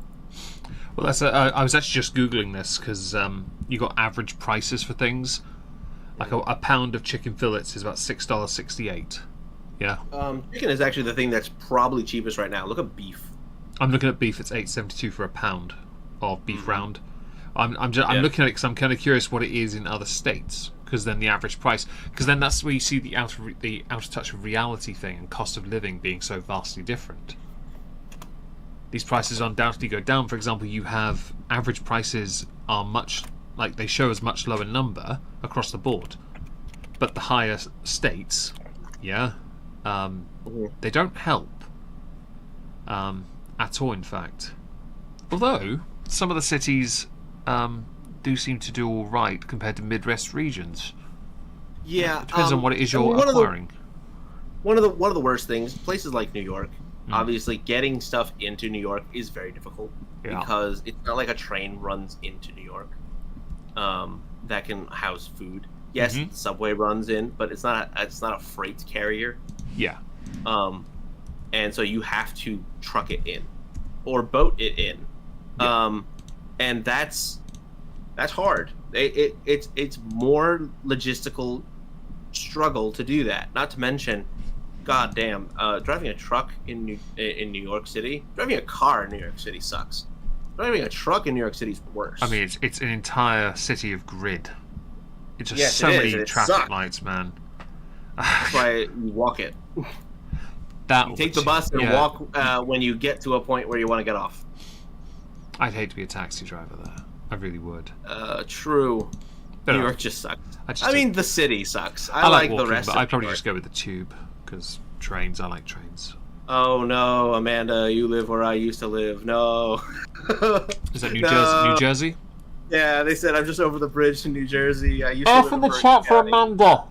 Speaker 1: Well, I was actually just Googling this because you got average prices for things. Like a pound of chicken fillets is about $6.68. Yeah.
Speaker 2: Chicken is actually the thing that's probably cheapest right now. Look at beef.
Speaker 1: I'm looking at beef. It's $8.72 for a pound of beef round. I'm looking at it because I'm kind of curious what it is in other states. Because then the average price, because then that's where you see the out of touch of reality thing and cost of living being so vastly different. These prices undoubtedly go down. For example, you have average prices are much, like they show as much lower number across the board, but the higher states, they don't help at all. In fact, although some of the cities do seem to do all right compared to Midwest regions.
Speaker 2: Yeah,
Speaker 1: it depends on what it is you're acquiring.
Speaker 2: One of the worst things, places like New York. Obviously, getting stuff into New York is very difficult because it's not like a train runs into New York that can house food. Yes, the subway runs in, but it's not a freight carrier.
Speaker 1: Yeah.
Speaker 2: And so you have to truck it in or boat it in, and that's hard. It's more logistical struggle to do that. Not to mention, god damn, driving a truck in New York City, driving a car in New York City sucks. Driving a truck in New York City is worse.
Speaker 1: I mean, it's an entire city of grid. It's just so many traffic lights, man.
Speaker 2: That's why you walk it. You take the bus and walk when you get to a point where you want to get off.
Speaker 1: I'd hate to be a taxi driver there. I really would.
Speaker 2: True. New York just sucks. I mean, the city sucks. I like walking, the rest
Speaker 1: but
Speaker 2: of
Speaker 1: I'd probably
Speaker 2: New York.
Speaker 1: just go with the tube, because trains, I like trains.
Speaker 2: Oh no, Amanda, you live where I used to live. No.
Speaker 1: Is that New Jersey?
Speaker 2: Yeah, they said I'm just over the bridge to New Jersey. I used to live in Bergen
Speaker 1: chat for
Speaker 2: County.
Speaker 1: Amanda.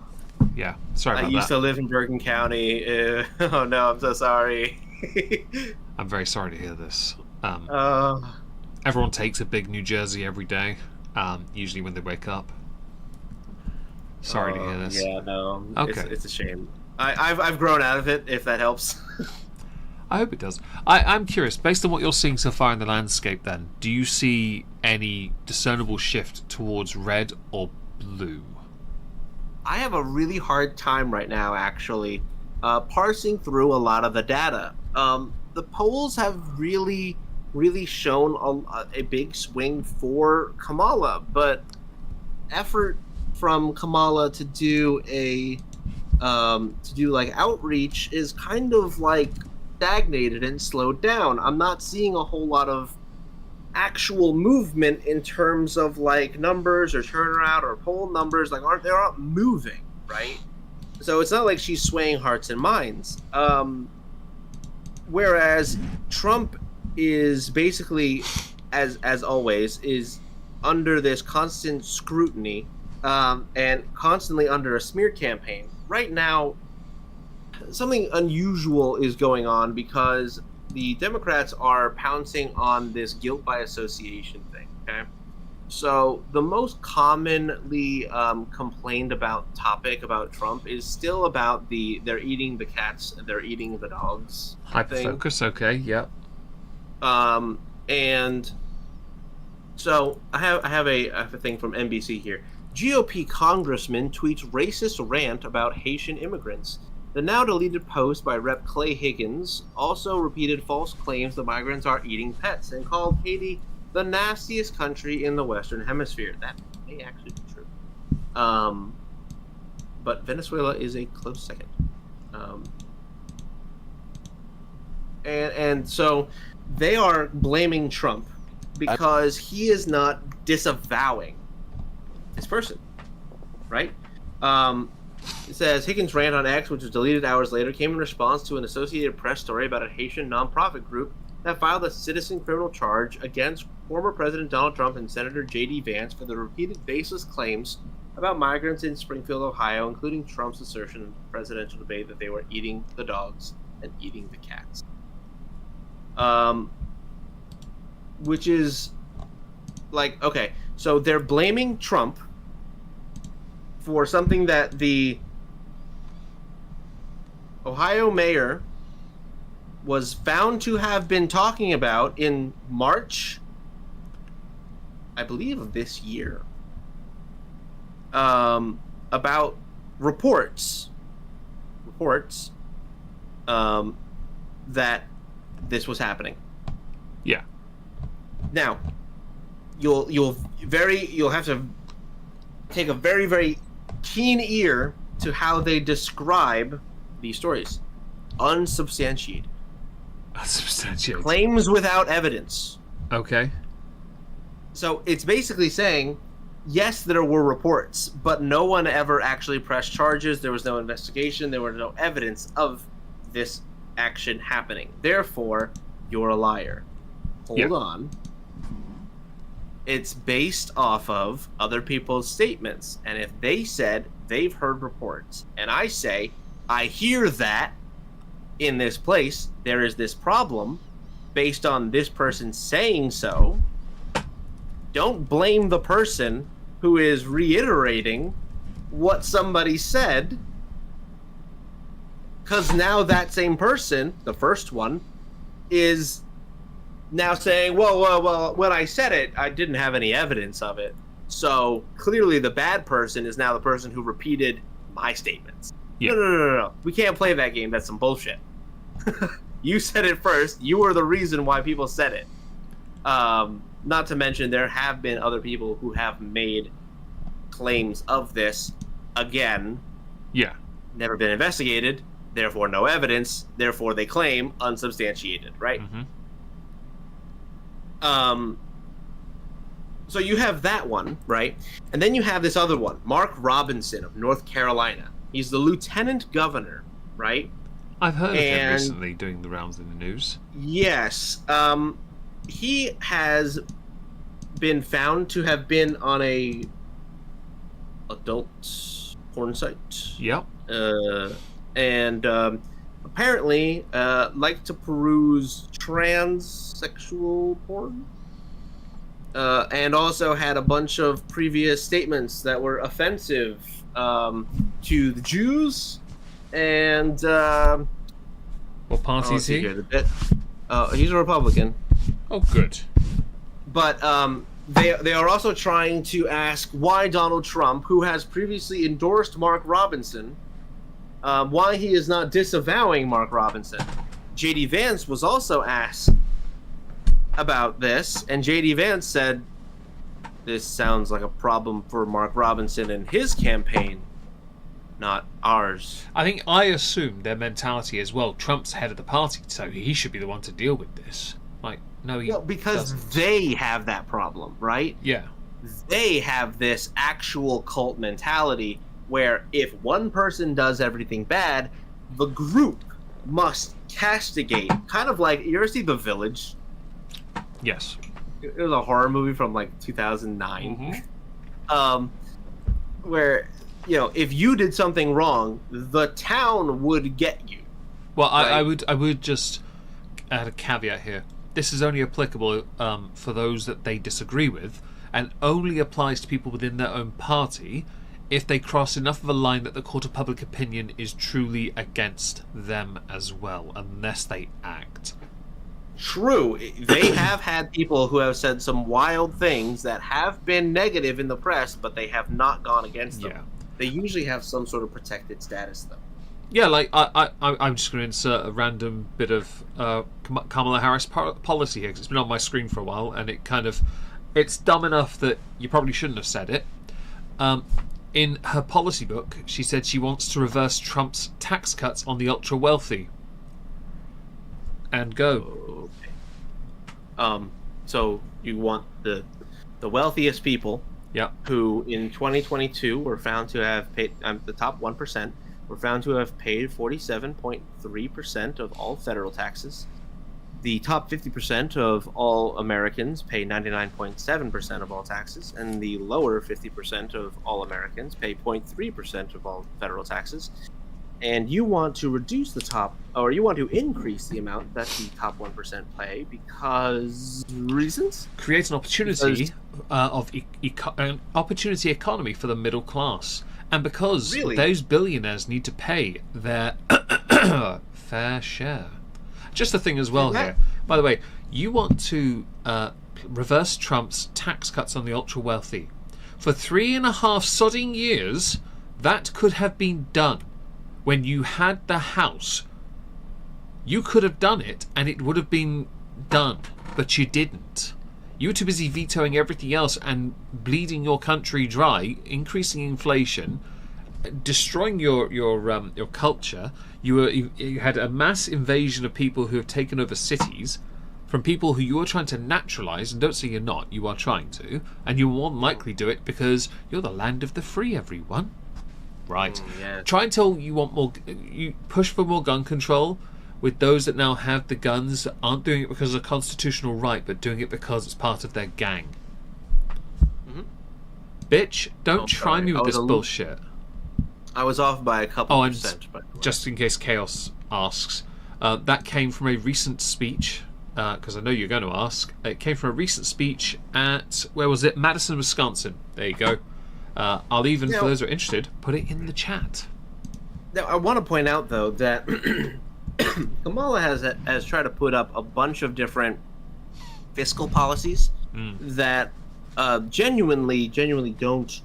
Speaker 1: Yeah, sorry about that.
Speaker 2: I used to live in Bergen County. Oh no, I'm so sorry.
Speaker 1: I'm very sorry to hear this. Everyone takes a big New Jersey every day, usually when they wake up. Sorry to hear this.
Speaker 2: Yeah, no.
Speaker 1: Okay.
Speaker 2: It's a shame. I've grown out of it, if that helps.
Speaker 1: I hope it does. I'm curious, based on what you're seeing so far in the landscape then, do you see any discernible shift towards red or blue?
Speaker 2: I have a really hard time right now, actually, parsing through a lot of the data. The polls have really shown a big swing for Kamala, but effort from Kamala to do outreach is kind of like stagnated and slowed down. I'm not seeing a whole lot of actual movement in terms of like numbers or turnaround or poll numbers. Like they're not moving, right? So it's not like she's swaying hearts and minds. Whereas Trump is basically, as always, is under this constant scrutiny and constantly under a smear campaign. Right now, something unusual is going on because the Democrats are pouncing on this guilt by association thing, okay? So the most commonly complained about topic about Trump is still about they're eating the cats, they're eating the dogs
Speaker 1: Hyper-focus, okay, yep.
Speaker 2: And so I have a thing from NBC here. GOP congressman tweets racist rant about Haitian immigrants. The now deleted post by Rep. Clay Higgins also repeated false claims the migrants are eating pets and called Haiti the nastiest country in the Western Hemisphere. That may actually be true. But Venezuela is a close second. And so they are blaming Trump because he is not disavowing person, right? It says Higgins' rant on X, which was deleted hours later, came in response to an Associated Press story about a Haitian nonprofit group that filed a citizen criminal charge against former President Donald Trump and Senator J.D. Vance for the repeated baseless claims about migrants in Springfield, Ohio, including Trump's assertion in the presidential debate that they were eating the dogs and eating the cats. Which is like, okay, so they're blaming Trump for something that the Ohio mayor was found to have been talking about in March, I believe, of this year, about reports that this was happening.
Speaker 1: Yeah.
Speaker 2: Now, you'll have to take a very, very keen ear to how they describe these stories. Unsubstantiated.
Speaker 1: Unsubstantiated.
Speaker 2: Claims without evidence.
Speaker 1: Okay.
Speaker 2: So it's basically saying, yes, there were reports, but no one ever actually pressed charges. There was no investigation. There was no evidence of this action happening. Therefore, you're a liar. Hold on. It's based off of other people's statements. And if they said they've heard reports, and I say, I hear that in this place, there is this problem based on this person saying so, don't blame the person who is reiterating what somebody said, because now that same person, the first one, is now saying, well, when I said it, I didn't have any evidence of it. So clearly the bad person is now the person who repeated my statements.
Speaker 1: Yeah.
Speaker 2: No. We can't play that game. That's some bullshit. You said it first. You were the reason why people said it. Not to mention there have been other people who have made claims of this. Again,
Speaker 1: Yeah.
Speaker 2: never been investigated, therefore no evidence, therefore they claim unsubstantiated, right?
Speaker 1: Mm-hmm.
Speaker 2: So you have that one, right? And then you have this other one, Mark Robinson of North Carolina. He's the lieutenant governor, right?
Speaker 1: I've heard of him recently doing the rounds in the news.
Speaker 2: Yes. He has been found to have been on a adult porn site.
Speaker 1: Yep.
Speaker 2: And apparently like to peruse transsexual porn. And also had a bunch of previous statements that were offensive to the Jews. And
Speaker 1: What party is he?
Speaker 2: He's a Republican.
Speaker 1: Oh, good.
Speaker 2: But they are also trying to ask why Donald Trump, who has previously endorsed Mark Robinson, why he is not disavowing Mark Robinson. J.D. Vance was also asked about this, and J.D. Vance said, this sounds like a problem for Mark Robinson and his campaign, not ours.
Speaker 1: I assume their mentality as well. Trump's head of the party, so he should be the one to deal with this. Like, no, he
Speaker 2: because
Speaker 1: doesn't.
Speaker 2: they have that problem, right?
Speaker 1: Yeah.
Speaker 2: They have this actual cult mentality where if one person does everything bad, the group must castigate. Kind of like, you ever see The Village?
Speaker 1: Yes.
Speaker 2: It was a horror movie from like 2009.
Speaker 1: Mm-hmm.
Speaker 2: Where, if you did something wrong, the town would get you.
Speaker 1: Well,
Speaker 2: right?
Speaker 1: I would just add a caveat here. This is only applicable for those that they disagree with, and only applies to people within their own party if they cross enough of a line that the court of public opinion is truly against them as well, unless they act.
Speaker 2: True. They have had people who have said some wild things that have been negative in the press, but they have not gone against them.
Speaker 1: Yeah.
Speaker 2: They usually have some sort of protected status, though.
Speaker 1: Yeah, like I'm just going to insert a random bit of Kamala Harris policy here, because it's been on my screen for a while, and it's dumb enough that you probably shouldn't have said it. In her policy book, she said she wants to reverse Trump's tax cuts on the ultra wealthy. And go.
Speaker 2: Okay. So you want the wealthiest people
Speaker 1: Yep.
Speaker 2: who in 2022 were found to have paid, the top 1%, were found to have paid 47.3% of all federal taxes. The top 50% of all Americans pay 99.7% of all taxes, and the lower 50% of all Americans pay 0.3% of all federal taxes. And you want to reduce the top, or you want to increase the amount that the top 1% pay because reasons?
Speaker 1: Create an opportunity an opportunity economy for the middle class, and because those billionaires need to pay their fair share. Just a thing as well here. By the way, you want to reverse Trump's tax cuts on the ultra wealthy. For 3.5 sodding years, that could have been done. When you had the House, you could have done it and it would have been done, but you didn't. You were too busy vetoing everything else and bleeding your country dry, increasing inflation, destroying your culture. You had a mass invasion of people who have taken over cities from people who you are trying to naturalize, and don't say you're not, you are trying to, and you will more than likely do it because you're the land of the free, everyone. Right.
Speaker 2: Yeah.
Speaker 1: Try until you want more. You push for more gun control with those that now have the guns that aren't doing it because of a constitutional right, but doing it because it's part of their gang.
Speaker 2: Mm-hmm.
Speaker 1: Bitch, don't try me with this bullshit.
Speaker 2: I was off by a couple percent.
Speaker 1: Just in case Chaos asks, that came from a recent speech. Because I know you're going to ask. It came from a recent speech at, where was it? Madison, Wisconsin. There you go. I'll even, for those who are interested, put it in the chat.
Speaker 2: Now, I want to point out, though, that Kamala has tried to put up a bunch of different fiscal policies that genuinely don't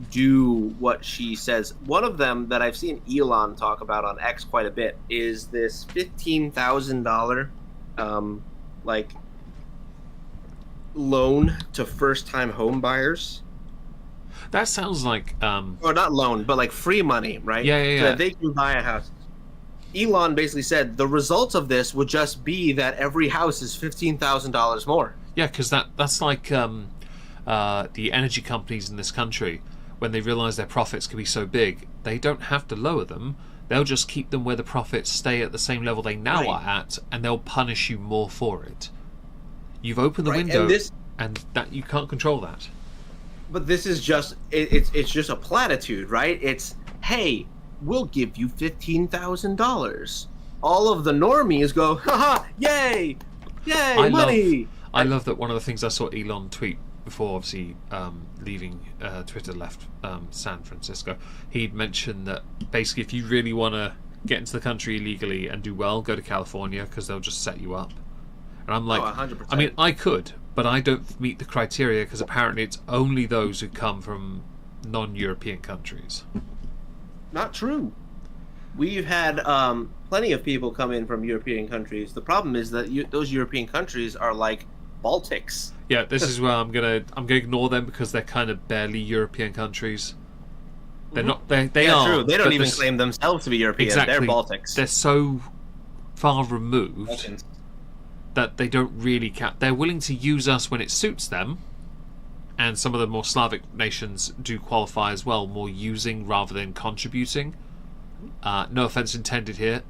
Speaker 2: do what she says. One of them that I've seen Elon talk about on X quite a bit is this $15,000 loan to first-time home buyers.
Speaker 1: That sounds like
Speaker 2: or not loan, but like free money, right?
Speaker 1: Yeah.
Speaker 2: So that they can buy a house. Elon basically said the results of this would just be that every house is $15,000 more.
Speaker 1: Yeah, because that's like the energy companies in this country, when they realize their profits can be so big, they don't have to lower them. They'll just keep them where the profits stay at the same level they now are at, and they'll punish you more for it. You've opened the window, and that you can't control that.
Speaker 2: But this is just it's just a platitude, right? It's, hey, we'll give you $15,000. All of the normies go, haha, yay, money.
Speaker 1: I love that. One of the things I saw Elon tweet before, obviously leaving Twitter, left San Francisco, he'd mentioned that basically if you really want to get into the country illegally and do well, go to California because they'll just set you up. And I'm like,
Speaker 2: 100%.
Speaker 1: I mean, I could, but I don't meet the criteria because apparently it's only those who come from non-European countries.
Speaker 2: Not true. We've had plenty of people come in from European countries. The problem is that those European countries are like Baltics.
Speaker 1: Yeah, this is where I'm gonna ignore them because they're kind of barely European countries. They're not. They are
Speaker 2: true. They don't even claim themselves to be European.
Speaker 1: Exactly.
Speaker 2: They're Baltics.
Speaker 1: They're so far removed
Speaker 2: Balkans.
Speaker 1: that they don't really count. They're willing to use us when it suits them, and some of the more Slavic nations do qualify as well, more using rather than contributing. No offense intended here,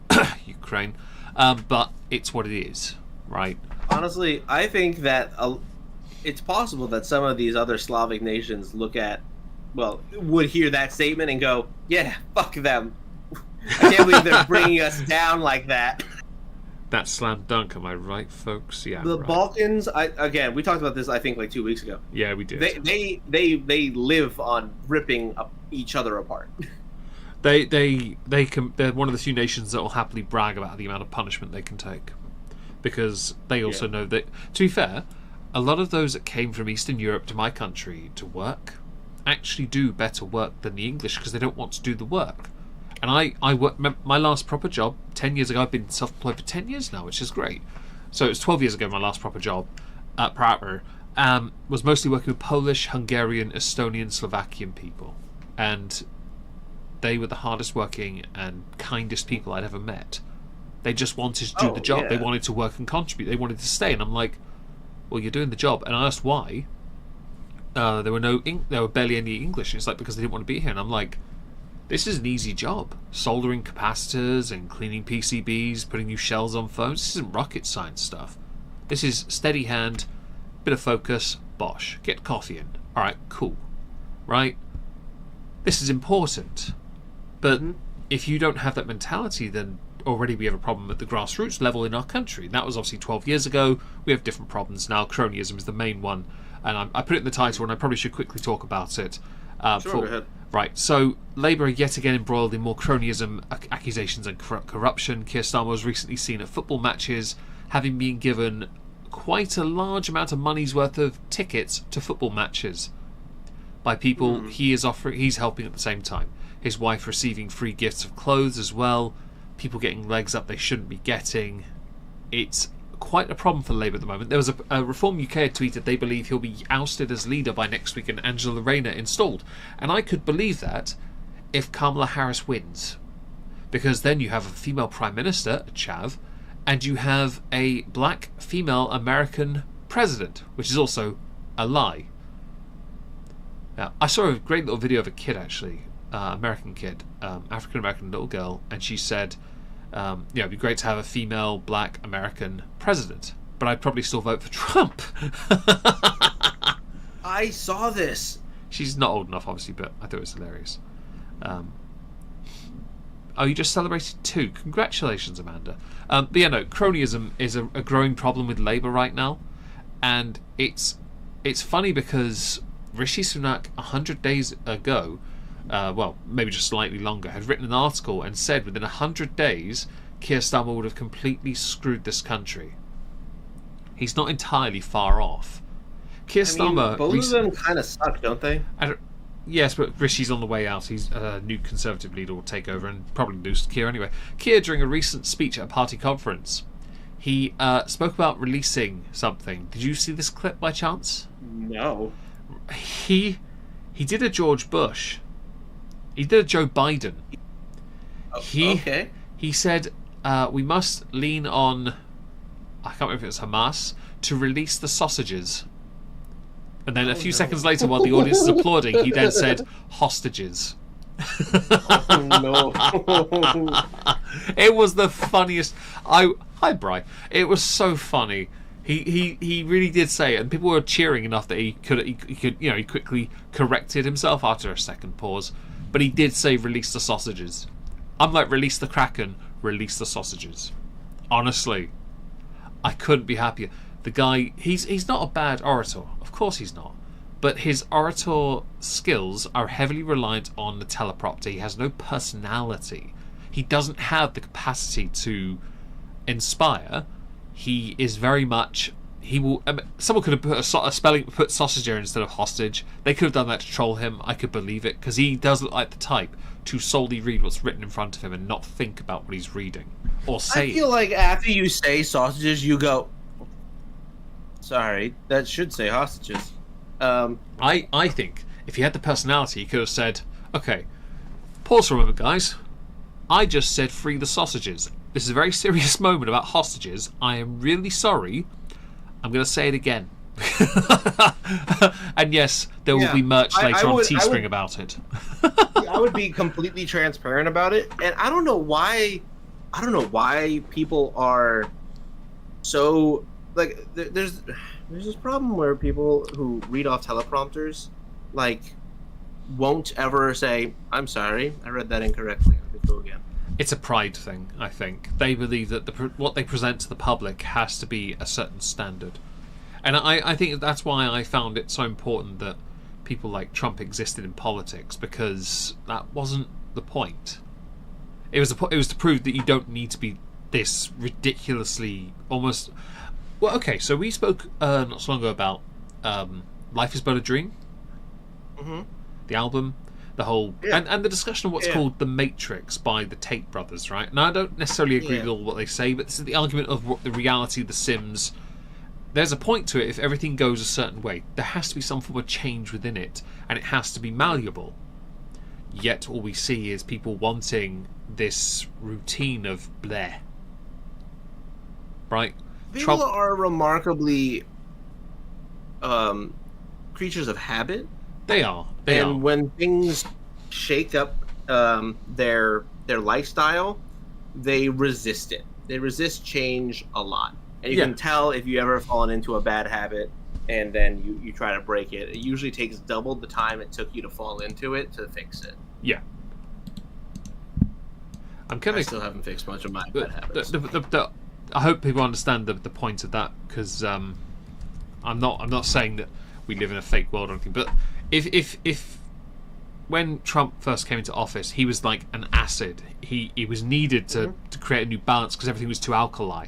Speaker 1: Ukraine, but it's what it is, right?
Speaker 2: Honestly, I think that it's possible that some of these other Slavic nations would hear that statement and go, yeah, fuck them. I can't believe they're bringing us down like that.
Speaker 1: That's slam dunk, am I right, folks? Yeah.
Speaker 2: The
Speaker 1: right.
Speaker 2: Balkans, we talked about this, I think, like 2 weeks ago.
Speaker 1: Yeah, we did.
Speaker 2: They live on ripping each other apart.
Speaker 1: They're one of the few nations that will happily brag about the amount of punishment they can take, because they also know that, to be fair, a lot of those that came from Eastern Europe to my country to work actually do better work than the English because they don't want to do the work. And I worked my last proper job 10 years ago. I've been self-employed for 10 years now, which is great. So it was 12 years ago my last proper job proper was mostly working with Polish, Hungarian, Estonian, Slovakian people, and they were the hardest working and kindest people I'd ever met. They just wanted to do the job. They wanted to work and contribute. They wanted to stay. And I'm like, well, you're doing the job. And I asked why. there were barely any English. And it's like because they didn't want to be here. And I'm like, this is an easy job. Soldering capacitors and cleaning PCBs, putting new shells on phones. This isn't rocket science stuff. This is steady hand, bit of focus, bosh. Get coffee in. Alright, cool. Right? This is important. But if you don't have that mentality, then already we have a problem at the grassroots level in our country. And that was obviously 12 years ago. We have different problems now. Cronyism is the main one. And I put it in the title, and I probably should quickly talk about it.
Speaker 2: Sure, go ahead.
Speaker 1: Right, so Labour are yet again embroiled in more cronyism accusations and corruption. Keir Starmer was recently seen at football matches, having been given quite a large amount of money's worth of tickets to football matches by people he's helping at the same time. His wife receiving free gifts of clothes as well. People getting legs up they shouldn't be getting. It's quite a problem for Labour at the moment. There was a Reform UK had tweeted they believe he'll be ousted as leader by next week and Angela Rayner installed. And I could believe that if Kamala Harris wins. Because then you have a female Prime Minister, a chav, and you have a black female American president, which is also a lie. Now, I saw a great little video of a kid actually, American kid, African American little girl, and she said, it'd be great to have a female black American president, but I'd probably still vote for Trump.
Speaker 2: I saw this.
Speaker 1: She's not old enough, obviously, but I thought it was hilarious. Oh, you just celebrated 2. Congratulations, Amanda. But yeah, no, cronyism is a growing problem with Labour right now, and it's funny because Rishi Sunak 100 days ago, well, maybe just slightly longer, had written an article and said within 100 days Keir Starmer would have completely screwed this country. He's not entirely far off. Keir Starmer...
Speaker 2: both of them kind of suck, don't they?
Speaker 1: Yes, but Rishi's on the way out. He's a new Conservative leader will take over and probably lose to Keir anyway. Keir, during a recent speech at a party conference, he spoke about releasing something. Did you see this clip by chance?
Speaker 2: No.
Speaker 1: He did a George Bush. He did a Joe Biden.
Speaker 2: Okay.
Speaker 1: He said we must lean on, I can't remember if it was Hamas, to release the sausages. And then a few seconds later, while the audience is applauding, he then said hostages.
Speaker 2: No.
Speaker 1: It was the funniest. Hi, Bri. It was so funny. He really did say it, and people were cheering enough that he quickly corrected himself after a second pause. But he did say release the sausages. I'm like, release the Kraken, release the sausages. Honestly, I couldn't be happier. The guy, he's not a bad orator. Of course he's not. But his orator skills are heavily reliant on the teleprompter. He has no personality. He doesn't have the capacity to inspire. He is very much... someone could have put sausage there instead of hostage. They could have done that to troll him. I could believe it, because he does look like the type to solely read what's written in front of him and not think about what he's reading or saying.
Speaker 2: I feel like after you say sausages, you go, sorry, that should say hostages.
Speaker 1: I think if he had the personality, he could have said, okay, pause for a moment, guys. I just said free the sausages. This is a very serious moment about hostages. I am really sorry. I'm going to say it again. And yes, there will be merch later on Teespring about it.
Speaker 2: I would be completely transparent about it, and I don't know why people are so like. There's this problem where people who read off teleprompters won't ever say, "I'm sorry, I read that incorrectly. Let me go again."
Speaker 1: It's a pride thing, I think. They believe that what they present to the public has to be a certain standard. And I think that's why I found it so important that people like Trump existed in politics, because that wasn't the point. It was to prove that you don't need to be this ridiculously almost... Well, okay, so we spoke not so long ago about Life is But a Dream.
Speaker 2: Mm-hmm.
Speaker 1: The album. The whole and the discussion of what's called The Matrix by the Tate brothers, right? Now, I don't necessarily agree with all what they say, but this is the argument of what the reality of The Sims. There's a point to it. If everything goes a certain way, there has to be some form of change within it, and it has to be malleable. Yet all we see is people wanting this routine of bleh. Right?
Speaker 2: People are remarkably creatures of habit.
Speaker 1: They are. They
Speaker 2: and
Speaker 1: are.
Speaker 2: when things shake up their lifestyle, they resist it. They resist change a lot. And you can tell if you ever fallen into a bad habit and then you try to break it. It usually takes double the time it took you to fall into it to fix it.
Speaker 1: Yeah.
Speaker 2: I still haven't fixed much of my bad habits.
Speaker 1: I hope people understand the point of that, because I'm not saying that we live in a fake world or anything, but if when Trump first came into office, he was like an acid. He was needed to create a new balance because everything was too alkali,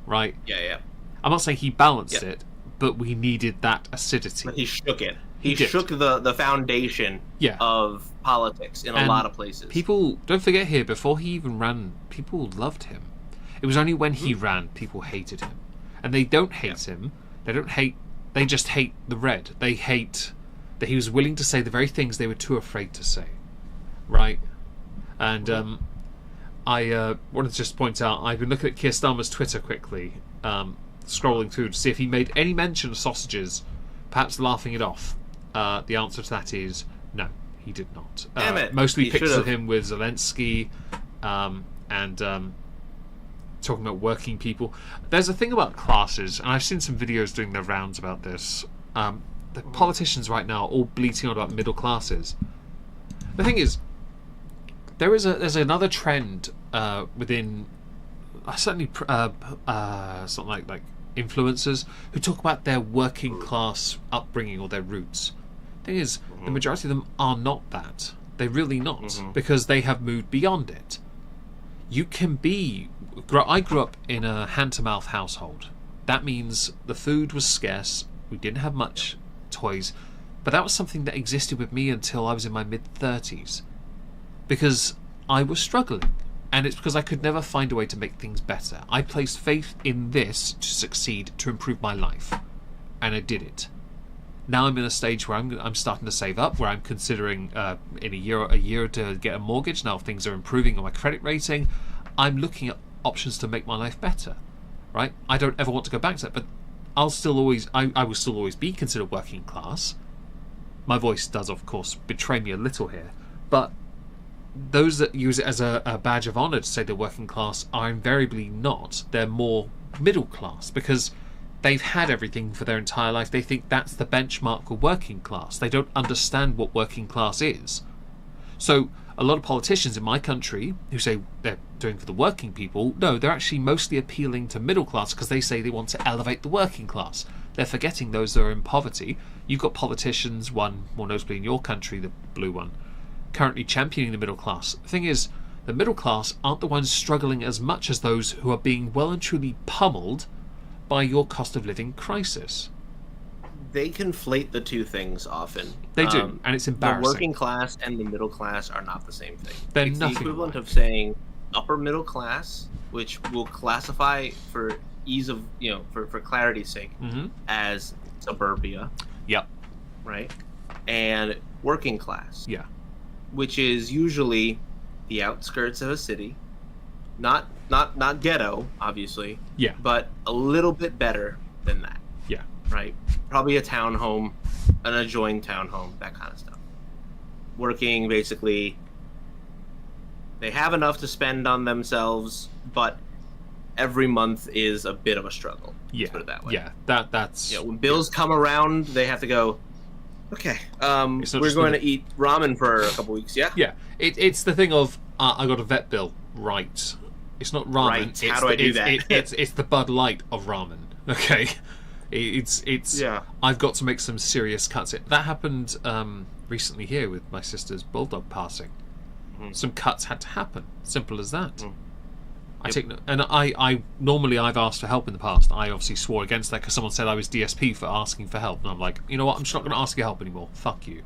Speaker 1: right?
Speaker 2: Yeah.
Speaker 1: I'm not saying he balanced it, but we needed that acidity.
Speaker 2: But he shook it. He shook the foundation of politics in a lot of places.
Speaker 1: People, don't forget here, before he even ran, people loved him. It was only when he ran, people hated him. And they don't hate him. They just hate the red. They hate that he was willing to say the very things they were too afraid to say. Right? And I wanted to just point out, I've been looking at Keir Starmer's Twitter quickly, scrolling through to see if he made any mention of sausages, perhaps laughing it off. The answer to that is no, he did not.
Speaker 2: Damn it.
Speaker 1: Mostly
Speaker 2: He
Speaker 1: pictures
Speaker 2: should've.
Speaker 1: of him with Zelensky and talking about working people. There's a thing about classes, and I've seen some videos doing their rounds about this. The politicians right now are all bleating on about middle classes. The thing is, there's another trend within certainly something like influencers who talk about their working class upbringing or their roots. The thing is, the majority of them are not that. They're really not, because they have moved beyond it. You can be... I grew up in a hand-to-mouth household. That means the food was scarce, we didn't have much toys, but that was something that existed with me until I was in my mid-30s. Because I was struggling. And it's because I could never find a way to make things better. I placed faith in this to succeed, to improve my life. And I did it. Now I'm in a stage where I'm starting to save up, where I'm considering in a year to get a mortgage. Now things are improving on my credit rating. I'm looking at options to make my life better. Right? I don't ever want to go back to that, but I will still always be considered working class. My voice does, of course, betray me a little here. But those that use it as a badge of honour to say they're working class are invariably not. They're more middle class because they've had everything for their entire life. They think that's the benchmark for working class. They don't understand what working class is. So a lot of politicians in my country who say they're doing for the working people, no, they're actually mostly appealing to middle class because they say they want to elevate the working class. They're forgetting those that are in poverty. You've got politicians, one more notably in your country, the blue one, currently championing the middle class. The thing is, the middle class aren't the ones struggling as much as those who are being well and truly pummeled by your cost of living crisis.
Speaker 2: They conflate the two things often.
Speaker 1: They do, and it's embarrassing.
Speaker 2: The working class and the middle class are not the same thing.
Speaker 1: They're
Speaker 2: it's
Speaker 1: nothing
Speaker 2: the equivalent
Speaker 1: alike.
Speaker 2: of saying upper middle class, which will classify for ease of, for clarity's sake, as suburbia.
Speaker 1: Yep.
Speaker 2: Right? And working class.
Speaker 1: Yeah.
Speaker 2: Which is usually the outskirts of a city. Not ghetto, obviously.
Speaker 1: Yeah.
Speaker 2: But a little bit better than that.
Speaker 1: Yeah.
Speaker 2: Right? Probably a townhome, an adjoined townhome, that kind of stuff. Working, basically, they have enough to spend on themselves, but every month is a bit of a struggle.
Speaker 1: Yeah.
Speaker 2: Let's put it that way.
Speaker 1: Yeah. That's...
Speaker 2: When bills come around, they have to go, okay, we're going to eat ramen for a couple weeks, yeah?
Speaker 1: Yeah. It's the thing of, I got a vet bill, right. It's not ramen.
Speaker 2: Right, how do I do that?
Speaker 1: It's the Bud Light of ramen, okay? It's
Speaker 2: yeah.
Speaker 1: I've got to make some serious cuts. That happened recently here with my sister's bulldog passing. Some cuts had to happen. Simple as that. I normally I've asked for help in the past. I obviously swore against that because someone said I was DSP for asking for help, and I'm like, you know what? I'm just not going to ask your help anymore. Fuck you.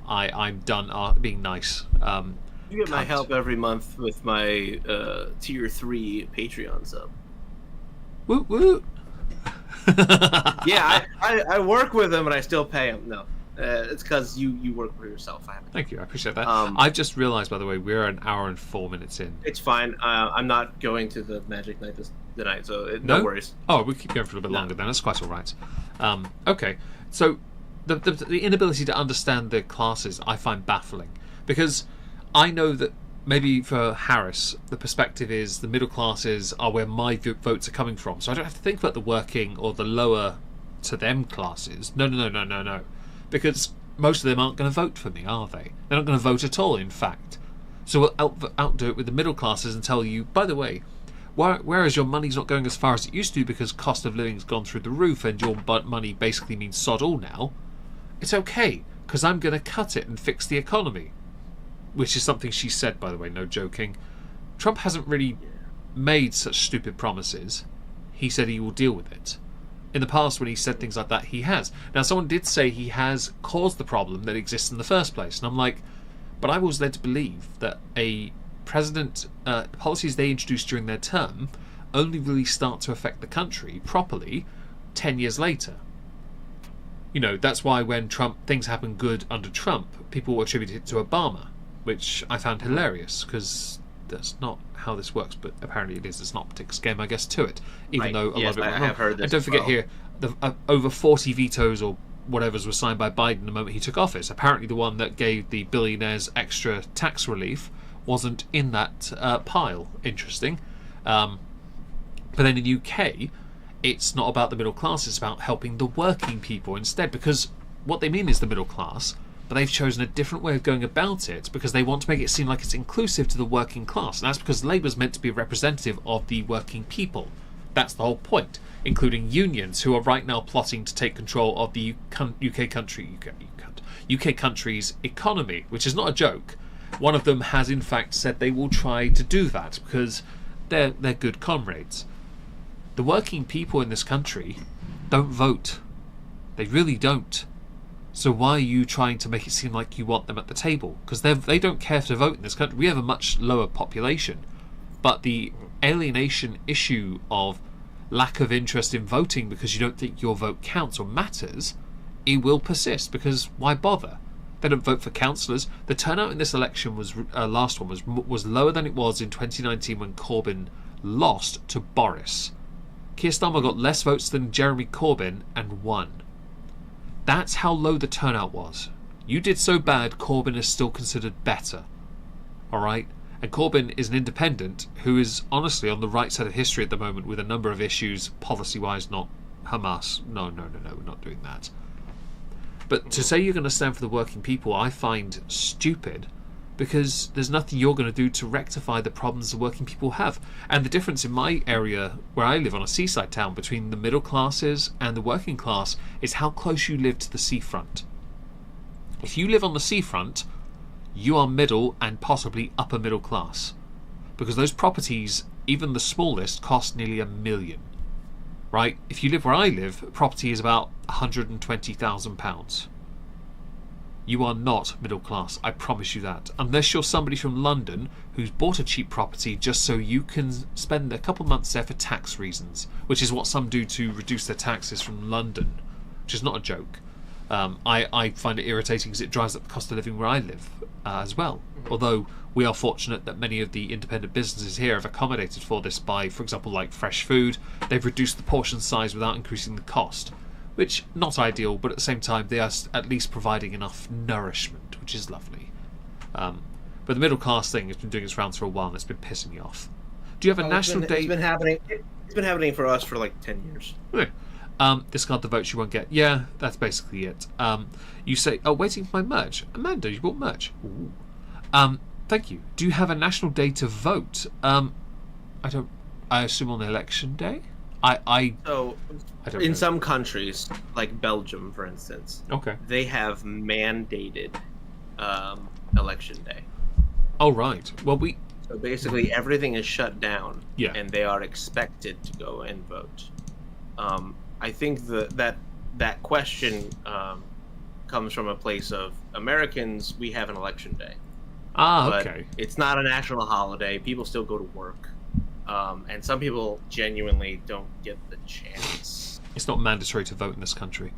Speaker 1: I'm done being nice.
Speaker 2: You get my help every month with my tier 3 Patreon sub.
Speaker 1: Woot woot.
Speaker 2: Yeah, I work with them and I still pay them. No, it's because you work for yourself.
Speaker 1: Thank you, I appreciate that. I've just realised, by the way, we're an hour and 4 minutes in.
Speaker 2: It's fine. I'm not going to the Magic Night tonight, so no worries.
Speaker 1: Oh, we keep going for a little bit longer then. That's quite all right. Okay, so the inability to understand the classes I find baffling, because I know that maybe for Harris the perspective is the middle classes are where my votes are coming from, so I don't have to think about the working or the lower to them classes. No, because most of them aren't going to vote for me, are they? They're not going to vote at all, in fact. So we'll outdo it with the middle classes and tell you, by the way, whereas your money's not going as far as it used to because cost of living's gone through the roof and your money basically means sod all now, it's okay, because I'm going to cut it and fix the economy. Which is something she said, by the way, no joking. Trump hasn't really made such stupid promises. He said he will deal with it. In the past, when he said things like that, he has. Now, someone did say he has caused the problem that exists in the first place. And I'm like, but I was led to believe that a president, policies they introduced during their term only really start to affect the country properly 10 years later. You know, that's why when things happen good under Trump, people will attribute it to Obama, which I found hilarious, because that's not how this works, but apparently it is. It's an optics game, I guess, to it, even though a lot of it went wrong.
Speaker 2: Heard this
Speaker 1: and don't forget here, over 40 vetoes or whatever's were signed by Biden the moment he took office. Apparently the one that gave the billionaires extra tax relief wasn't in that pile. Interesting. But then in the UK, it's not about the middle class, it's about helping the working people instead, because what they mean is the middle class, but they've chosen a different way of going about it because they want to make it seem like it's inclusive to the working class. And that's because Labour's meant to be a representative of the working people. That's the whole point, including unions who are right now plotting to take control of the UK country's economy, which is not a joke. One of them has in fact said they will try to do that because they're good comrades. The working people in this country don't vote. They really don't. So why are you trying to make it seem like you want them at the table? Because they don't care to vote in this country. We have a much lower population. But the alienation issue of lack of interest in voting because you don't think your vote counts or matters, it will persist, because why bother? They don't vote for councillors. The turnout in this election last one was lower than it was in 2019 when Corbyn lost to Boris. Keir Starmer got less votes than Jeremy Corbyn and won. That's how low the turnout was. You did so bad, Corbyn is still considered better. Alright? And Corbyn is an independent who is honestly on the right side of history at the moment with a number of issues, policy-wise, not Hamas. No, we're not doing that. But to say you're going to stand for the working people, I find stupid, because there's nothing you're going to do to rectify the problems the working people have. And the difference in my area, where I live on a seaside town, between the middle classes and the working class is how close you live to the seafront. If you live on the seafront, you are middle and possibly upper middle class, because those properties, even the smallest, cost nearly $1 million. Right? If you live where I live, property is about £120,000. You are not middle class, I promise you that. Unless you're somebody from London who's bought a cheap property just so you can spend a couple months there for tax reasons, which is what some do to reduce their taxes from London, which is not a joke. I find it irritating because it drives up the cost of living where I live as well. Although we are fortunate that many of the independent businesses here have accommodated for this by, for example, like fresh food, they've reduced the portion size without increasing the cost. Which, not ideal, but at the same time they are at least providing enough nourishment, which is lovely. But the middle class thing has been doing its rounds for a while and it's been pissing me off. Do you have a national day?
Speaker 2: It's been happening for us for like 10 years.
Speaker 1: Okay. Discard the votes you won't get. Yeah, that's basically it. You say, oh, waiting for my merch. Amanda, you bought merch. Ooh. Thank you. Do you have a national day to vote? I assume on election day? I don't
Speaker 2: in
Speaker 1: know.
Speaker 2: some countries, like Belgium, for instance,
Speaker 1: Okay.
Speaker 2: they have mandated election day.
Speaker 1: Oh, right. Well,
Speaker 2: So basically, everything is shut down,
Speaker 1: Yeah.
Speaker 2: and they are expected to go and vote. I think that question comes from a place of Americans. We have an election day. But
Speaker 1: okay.
Speaker 2: it's not a national holiday. People still go to work. And some people genuinely don't get the chance.
Speaker 1: It's not mandatory to vote in this country.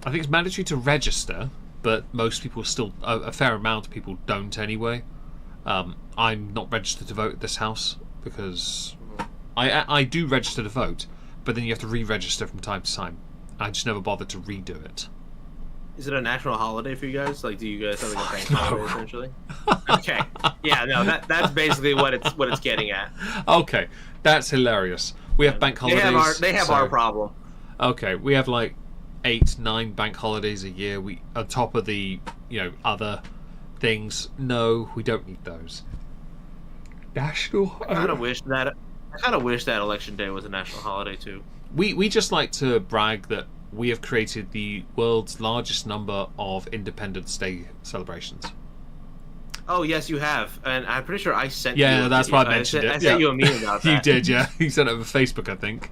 Speaker 1: I think it's mandatory to register, but most people still, a fair amount of people don't anyway. I'm not registered to vote at this house because I do register to vote, but then you have to re-register from time to time. I just never bothered to redo it.
Speaker 2: Is it a national holiday for you guys? Like, do you guys have like a bank
Speaker 1: No.
Speaker 2: holiday essentially? Okay. Yeah, no, that's basically what it's getting at.
Speaker 1: Okay, that's hilarious. We have bank holidays.
Speaker 2: They have our problem.
Speaker 1: Okay, we have like 8, 9 bank holidays a year. We on top of the other things. No, we don't need those. National.
Speaker 2: I kind of wish that Election Day was a national holiday too.
Speaker 1: We just like to brag that we have created the world's largest number of Independence Day celebrations.
Speaker 2: Oh yes, you have, and I'm pretty sure I sent you.
Speaker 1: Yeah, that's why I mentioned it.
Speaker 2: I sent you a meme about that.
Speaker 1: You did, yeah. You sent it over Facebook, I think.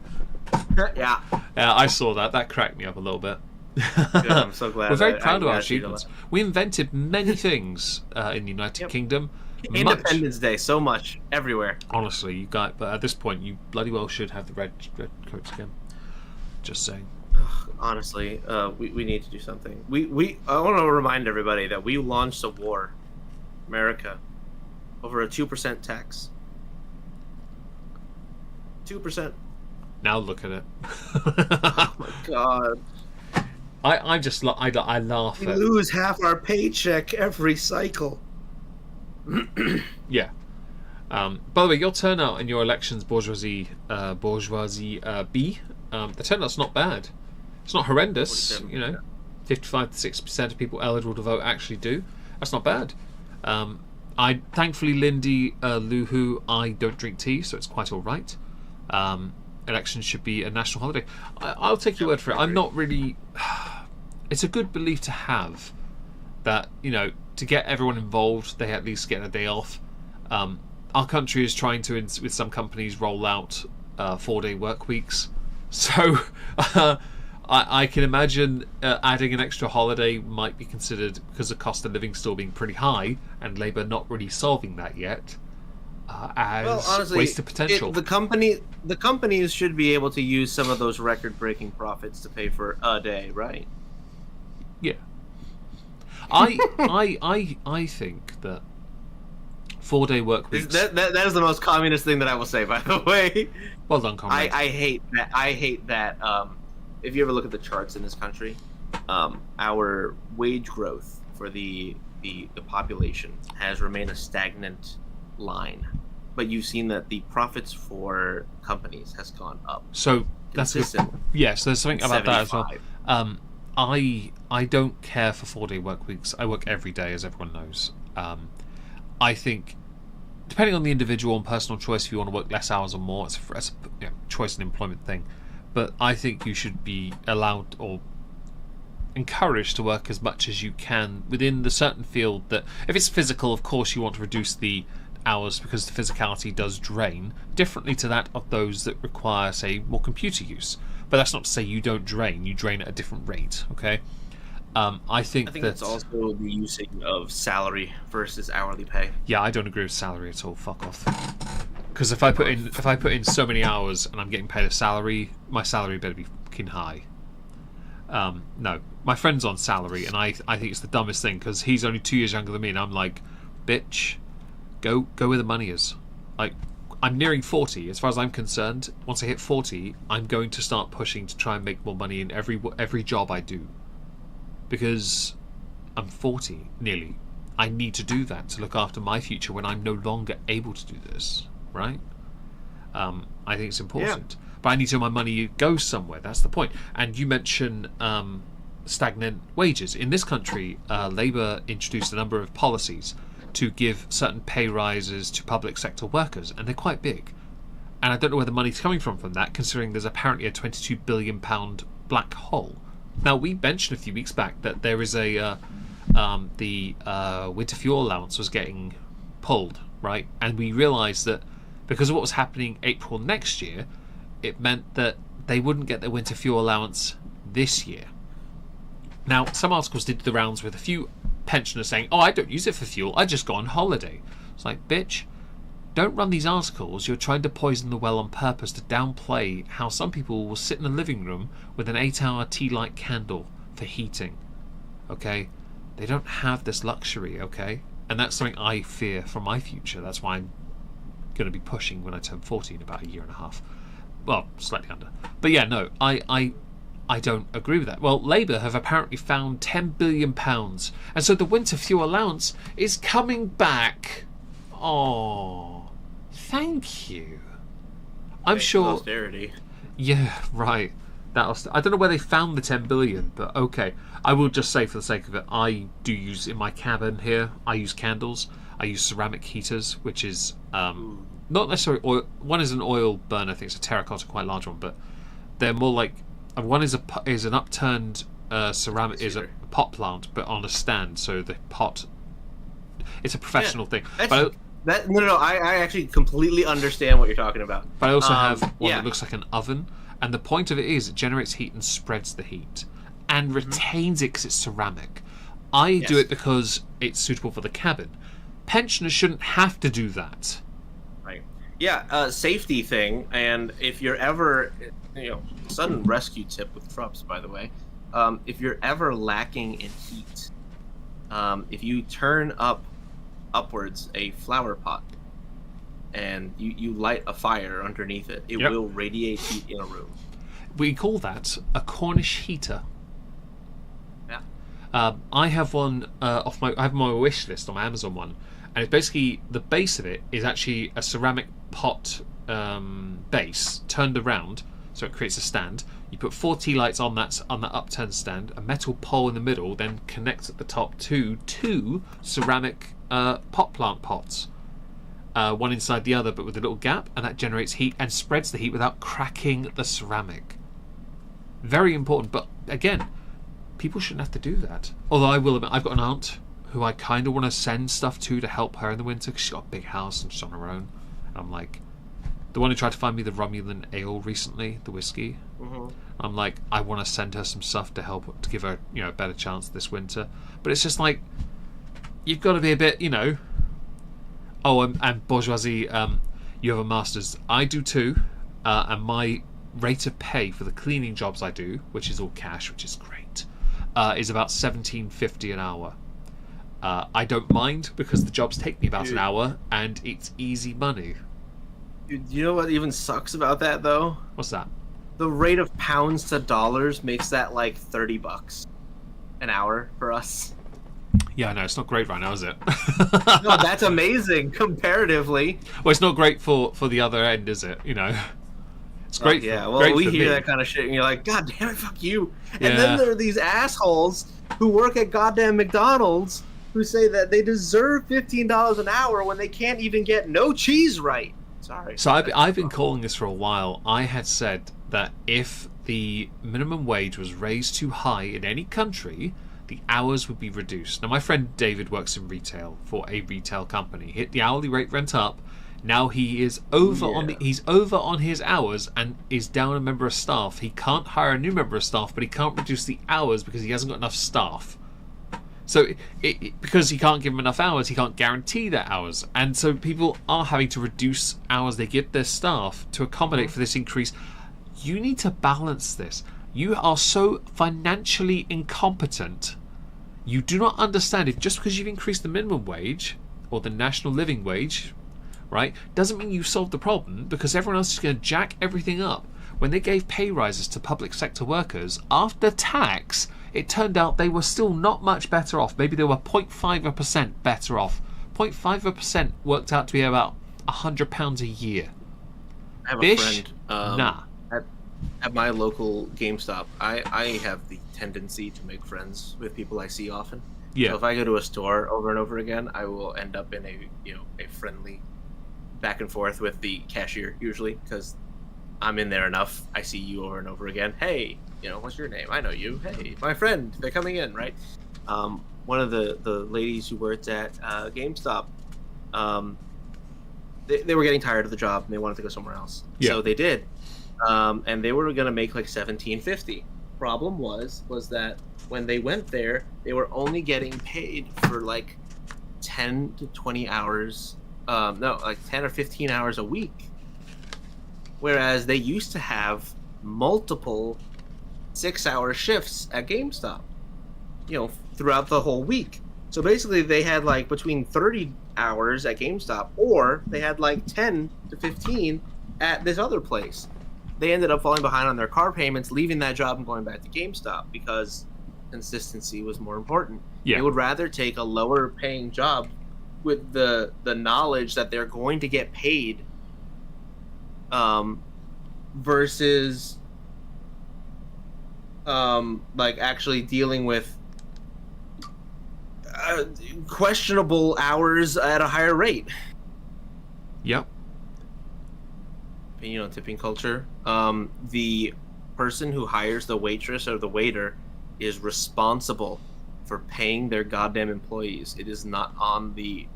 Speaker 2: Yeah.
Speaker 1: Yeah, I saw that. That cracked me up a little bit.
Speaker 2: Good, I'm so glad.
Speaker 1: We're very proud of our achievements. We invented many things in the United Kingdom.
Speaker 2: Independence Day, so much everywhere.
Speaker 1: Honestly, you guys, but at this point, you bloody well should have the red coats again. Just saying.
Speaker 2: Honestly, we need to do something. I want to remind everybody that we launched a war, America, over a 2% tax. 2%.
Speaker 1: Now look at it.
Speaker 2: Oh my god.
Speaker 1: I just I laugh.
Speaker 2: We lose half our paycheck every cycle.
Speaker 1: Yeah. By the way, your turnout in your elections, bourgeoisie B, the turnout's not bad. It's not horrendous. 55 to 60% of people eligible to vote actually do. That's not bad. I thankfully, Lindy Luhu, I don't drink tea, so it's quite all right. Elections should be a national holiday. I'll take your word for it. I'm not really. It's a good belief to have that to get everyone involved, they at least get a day off. Our country is trying to, with some companies, roll out 4-day work weeks. So I can imagine adding an extra holiday might be considered, because the cost of living still being pretty high, and Labour not really solving that yet, as
Speaker 2: honestly,
Speaker 1: wasted potential.
Speaker 2: The companies should be able to use some of those record-breaking profits to pay for a day, right?
Speaker 1: Yeah. I think that 4-day work weeks.
Speaker 2: That is the most communist thing that I will say, by the way.
Speaker 1: Well done, comrade.
Speaker 2: I hate that. If you ever look at the charts in this country, our wage growth for the population has remained a stagnant line, but you've seen that the profits for companies has gone up.
Speaker 1: So that's
Speaker 2: consistently.
Speaker 1: Yes, there's something about that as well.
Speaker 2: 75.
Speaker 1: I don't care for 4-day work weeks. I work every day, as everyone knows. I think, depending on the individual and personal choice, if you want to work less hours or more, it's a choice and employment thing. But I think you should be allowed or encouraged to work as much as you can within the certain field. That if it's physical, of course, you want to reduce the hours because the physicality does drain differently to that of those that require, say, more computer use. But that's not to say you don't drain. You drain at a different rate. Okay. I think
Speaker 2: it's also the usage of salary versus hourly pay.
Speaker 1: Yeah, I don't agree with salary at all. Fuck off. Because if I put in so many hours and I'm getting paid a salary, my salary better be fucking high. No, my friend's on salary, and I think it's the dumbest thing, because he's only 2 years younger than me, and I'm like, bitch, go where the money is. Like, I'm nearing 40. As far as I'm concerned, once I hit 40, I'm going to start pushing to try and make more money in every job I do. Because I'm 40, nearly. I need to do that to look after my future when I'm no longer able to do this, right? I think it's important. Yeah. But I need to know my money goes somewhere. That's the point. And you mention stagnant wages. In this country, Labour introduced a number of policies to give certain pay rises to public sector workers, and they're quite big. And I don't know where the money's coming from that, considering there's apparently a £22 billion black hole. Now, we mentioned a few weeks back that there is the winter fuel allowance was getting pulled, right? And we realised that because of what was happening April next year, it meant that they wouldn't get their winter fuel allowance this year. Now, some articles did the rounds with a few pensioners saying, oh, I don't use it for fuel, I just go on holiday. It's like, bitch, don't run these articles. You're trying to poison the well on purpose to downplay how some people will sit in the living room with an 8-hour tea-light candle for heating. Okay? They don't have this luxury, okay? And that's something I fear for my future. That's why I'm going to be pushing when I turn 40 in about a year and a half. Well, slightly under. But yeah, no, I I don't agree with that. Well, Labour have apparently found £10 billion, and so the winter fuel allowance is coming back. Oh, thank you. I'm sure.
Speaker 2: Austerity.
Speaker 1: Yeah, right. I don't know where they found the 10 billion, but okay. I will just say, for the sake of it, I do use in my cabin here. I use candles. I use ceramic heaters, which is not necessarily oil. One is an oil burner. I think it's a terracotta, quite large one, but they're more like one is an upturned ceramic is a pot plant, but on a stand. So the pot, it's a professional thing.
Speaker 2: No. I actually completely understand what you're talking about.
Speaker 1: But I also have one that looks like an oven, and the point of it is it generates heat and spreads the heat, and retains it because it's ceramic. I do it because it's suitable for the cabin. Pensioners shouldn't have to do that.
Speaker 2: Right. Yeah, safety thing, and if you're ever, sudden rescue tip with Trups, by the way, if you're ever lacking in heat, if you turn upwards a flower pot and you light a fire underneath it, it will radiate heat in a room.
Speaker 1: We call that a Cornish heater.
Speaker 2: Yeah.
Speaker 1: I have one I have my wish list on my Amazon one, and it's basically the base of it is actually a ceramic pot base turned around, so it creates a stand. You put 4 tea lights on that upturned stand, a metal pole in the middle, then connects at the top to 2 ceramic pot plant pots, one inside the other, but with a little gap, and that generates heat and spreads the heat without cracking the ceramic. Very important, but again, people shouldn't have to do that. Although I will admit, I've got an aunt who I kind of want to send stuff to help her in the winter because she's got a big house and she's on her own. And I'm like, the one who tried to find me the Romulan ale recently, the whiskey. I'm like, I want to send her some stuff to help to give her, a better chance this winter. But it's just like, you've got to be a bit, Oh, and bourgeoisie, you have a master's. I do too, and my rate of pay for the cleaning jobs I do, which is all cash, which is great, is about $17.50 an hour. I don't mind because the jobs take me about an hour, and it's easy money.
Speaker 2: Dude, you know what even sucks about that though?
Speaker 1: What's that?
Speaker 2: The rate of pounds to dollars makes that like $30 an hour for us.
Speaker 1: Yeah, no, it's not great right now, is it?
Speaker 2: No, that's amazing comparatively.
Speaker 1: Well, it's not great for the other end, is it? It's great.
Speaker 2: We hear that kind of shit, and you're like, God damn it, fuck you. And
Speaker 1: Yeah.
Speaker 2: then there are these assholes who work at goddamn McDonald's who say that they deserve $15 an hour when they can't even get no cheese right. Sorry.
Speaker 1: So I've been calling this for a while. I had said that if the minimum wage was raised too high in any country, the hours would be reduced. Now, my friend David works in retail for a retail company. The hourly rate went up. Now he is over on his hours and is down a member of staff. He can't hire a new member of staff, but he can't reduce the hours because he hasn't got enough staff. So because he can't give them enough hours, he can't guarantee their hours. And so people are having to reduce hours they give their staff to accommodate for this increase. You need to balance this. You are so financially incompetent. You do not understand if just because you've increased the minimum wage or the national living wage, right, doesn't mean you've solved the problem, because everyone else is going to jack everything up. When they gave pay rises to public sector workers, after tax, it turned out they were still not much better off. Maybe they were 0.5% better off. 0.5% worked out to be about £100 a year.
Speaker 2: I have
Speaker 1: Bish?
Speaker 2: a friend.
Speaker 1: Nah.
Speaker 2: At my local GameStop, I have the tendency to make friends with people I see often.
Speaker 1: Yeah.
Speaker 2: So if I go to a store over and over again, I will end up in a friendly back and forth with the cashier usually, because I'm in there enough. I see you over and over again. Hey, what's your name? I know you. Hey, my friend. They're coming in, right? One of the ladies who worked at GameStop, they were getting tired of the job and they wanted to go somewhere else.
Speaker 1: Yeah.
Speaker 2: So they did. And they were gonna make like $17.50. Problem was that when they went there, they were only getting paid for like 10 to 20 hours. Like 10 or 15 hours a week. Whereas they used to have multiple 6-hour shifts at GameStop, throughout the whole week. So basically they had like between 30 hours at GameStop, or they had like 10 to 15 at this other place. they ended up falling behind on their car payments, leaving that job and going back to GameStop because consistency was more important.
Speaker 1: Yeah.
Speaker 2: They would rather take a lower paying job with the knowledge that they're going to get paid versus like actually dealing with questionable hours at a higher rate.
Speaker 1: Yep.
Speaker 2: You know, tipping culture. The person who hires the waitress or the waiter is responsible for paying their goddamn employees. It is not the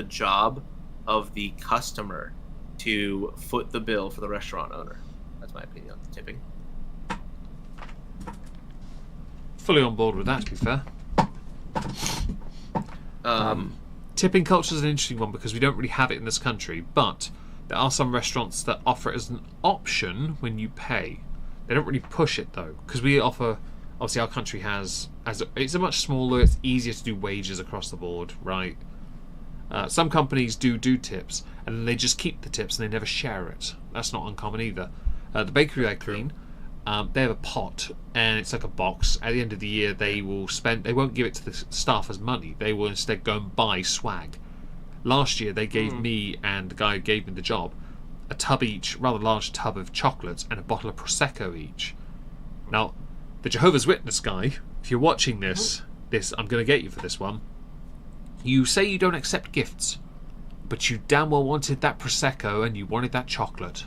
Speaker 2: job of the customer to foot the bill for the restaurant owner. That's my opinion on tipping.
Speaker 1: Fully on board with that, to be fair. Tipping culture is an interesting one because we don't really have it in this country, but there are some restaurants that offer it as an option when you pay. They don't really push it though, because we offer. Obviously, our country it's a much smaller. It's easier to do wages across the board, right? Some companies do tips, and then they just keep the tips and they never share it. That's not uncommon either. The bakery I clean, they have a pot, and it's like a box. At the end of the year, they won't give it to the staff as money. They will instead go and buy swag. Last year, they gave me and the guy who gave me the job a tub each, rather large tub of chocolates, and a bottle of Prosecco each. Now, the Jehovah's Witness guy, if you're watching this, I'm going to get you for this one. You say you don't accept gifts, but you damn well wanted that Prosecco and you wanted that chocolate.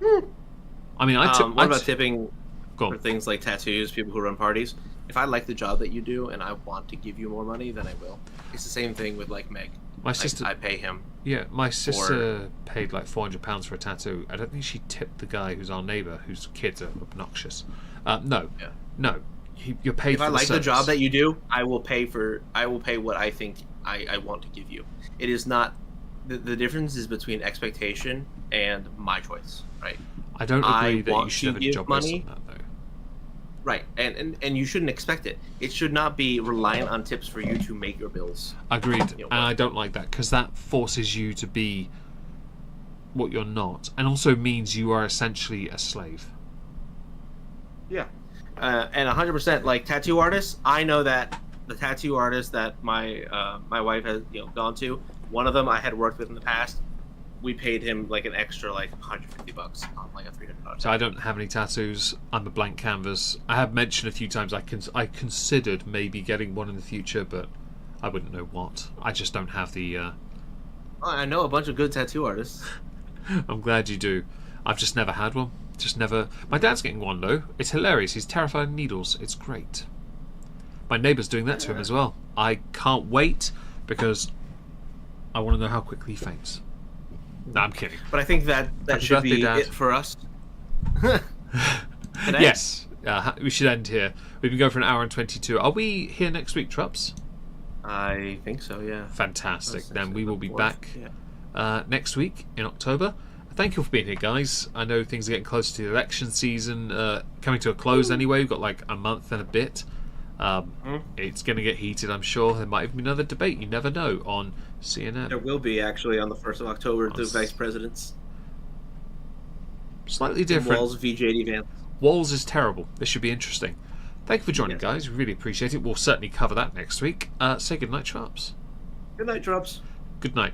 Speaker 1: I mean,
Speaker 2: what about tipping for things like tattoos, people who run parties? If I like the job that you do and I want to give you more money, then I will. It's the same thing with like Meg.
Speaker 1: My sister,
Speaker 2: I pay him.
Speaker 1: Yeah, my sister paid like £400 for a tattoo. I don't think she tipped the guy who's our neighbour, whose kids are obnoxious. No. You're paid.
Speaker 2: If I like the job that you do, I will pay what I think I want to give you. It is not the difference is between expectation and my choice, right?
Speaker 1: I don't agree that you should have a job based on that, though.
Speaker 2: Right, and you shouldn't expect it. It should not be reliant on tips for you to make your bills.
Speaker 1: Agreed, and I don't like that because that forces you to be what you're not, and also means you are essentially a slave.
Speaker 2: Yeah, and 100% like tattoo artists. I know that the tattoo artists that my wife has gone to. One of them I had worked with in the past. We paid him like an extra like $150 on like a $300.
Speaker 1: So I don't have any tattoos. I'm a blank canvas. I have mentioned a few times I considered maybe getting one in the future, but I wouldn't know what. I just don't have the.
Speaker 2: I know a bunch of good tattoo artists.
Speaker 1: I'm glad you do. I've just never had one. Just never. My dad's getting one though. It's hilarious. He's terrified of needles. It's great. My neighbour's doing that to him as well. I can't wait because I want to know how quickly he faints. No, I'm kidding.
Speaker 2: But I think that should be it for us.
Speaker 1: Yes. We should end here. We've been going for an hour and 22. Are we here next week, Trups?
Speaker 2: I think so, yeah.
Speaker 1: Fantastic. Then we will be back next week in October. Thank you for being here, guys. I know things are getting closer to the election season, coming to a close anyway. We've got like a month and a bit. It's going to get heated, I'm sure. There might even be another debate, you never know, on CNN.
Speaker 2: There will be, actually, on the 1st of October, the vice presidents.
Speaker 1: Slightly different.
Speaker 2: Walz v. J.D. Vance.
Speaker 1: Walz is terrible. This should be interesting. Thank you for joining, guys. We really appreciate it. We'll certainly cover that next week. Say goodnight, Trups.
Speaker 2: Good night, Trups.
Speaker 1: Good night.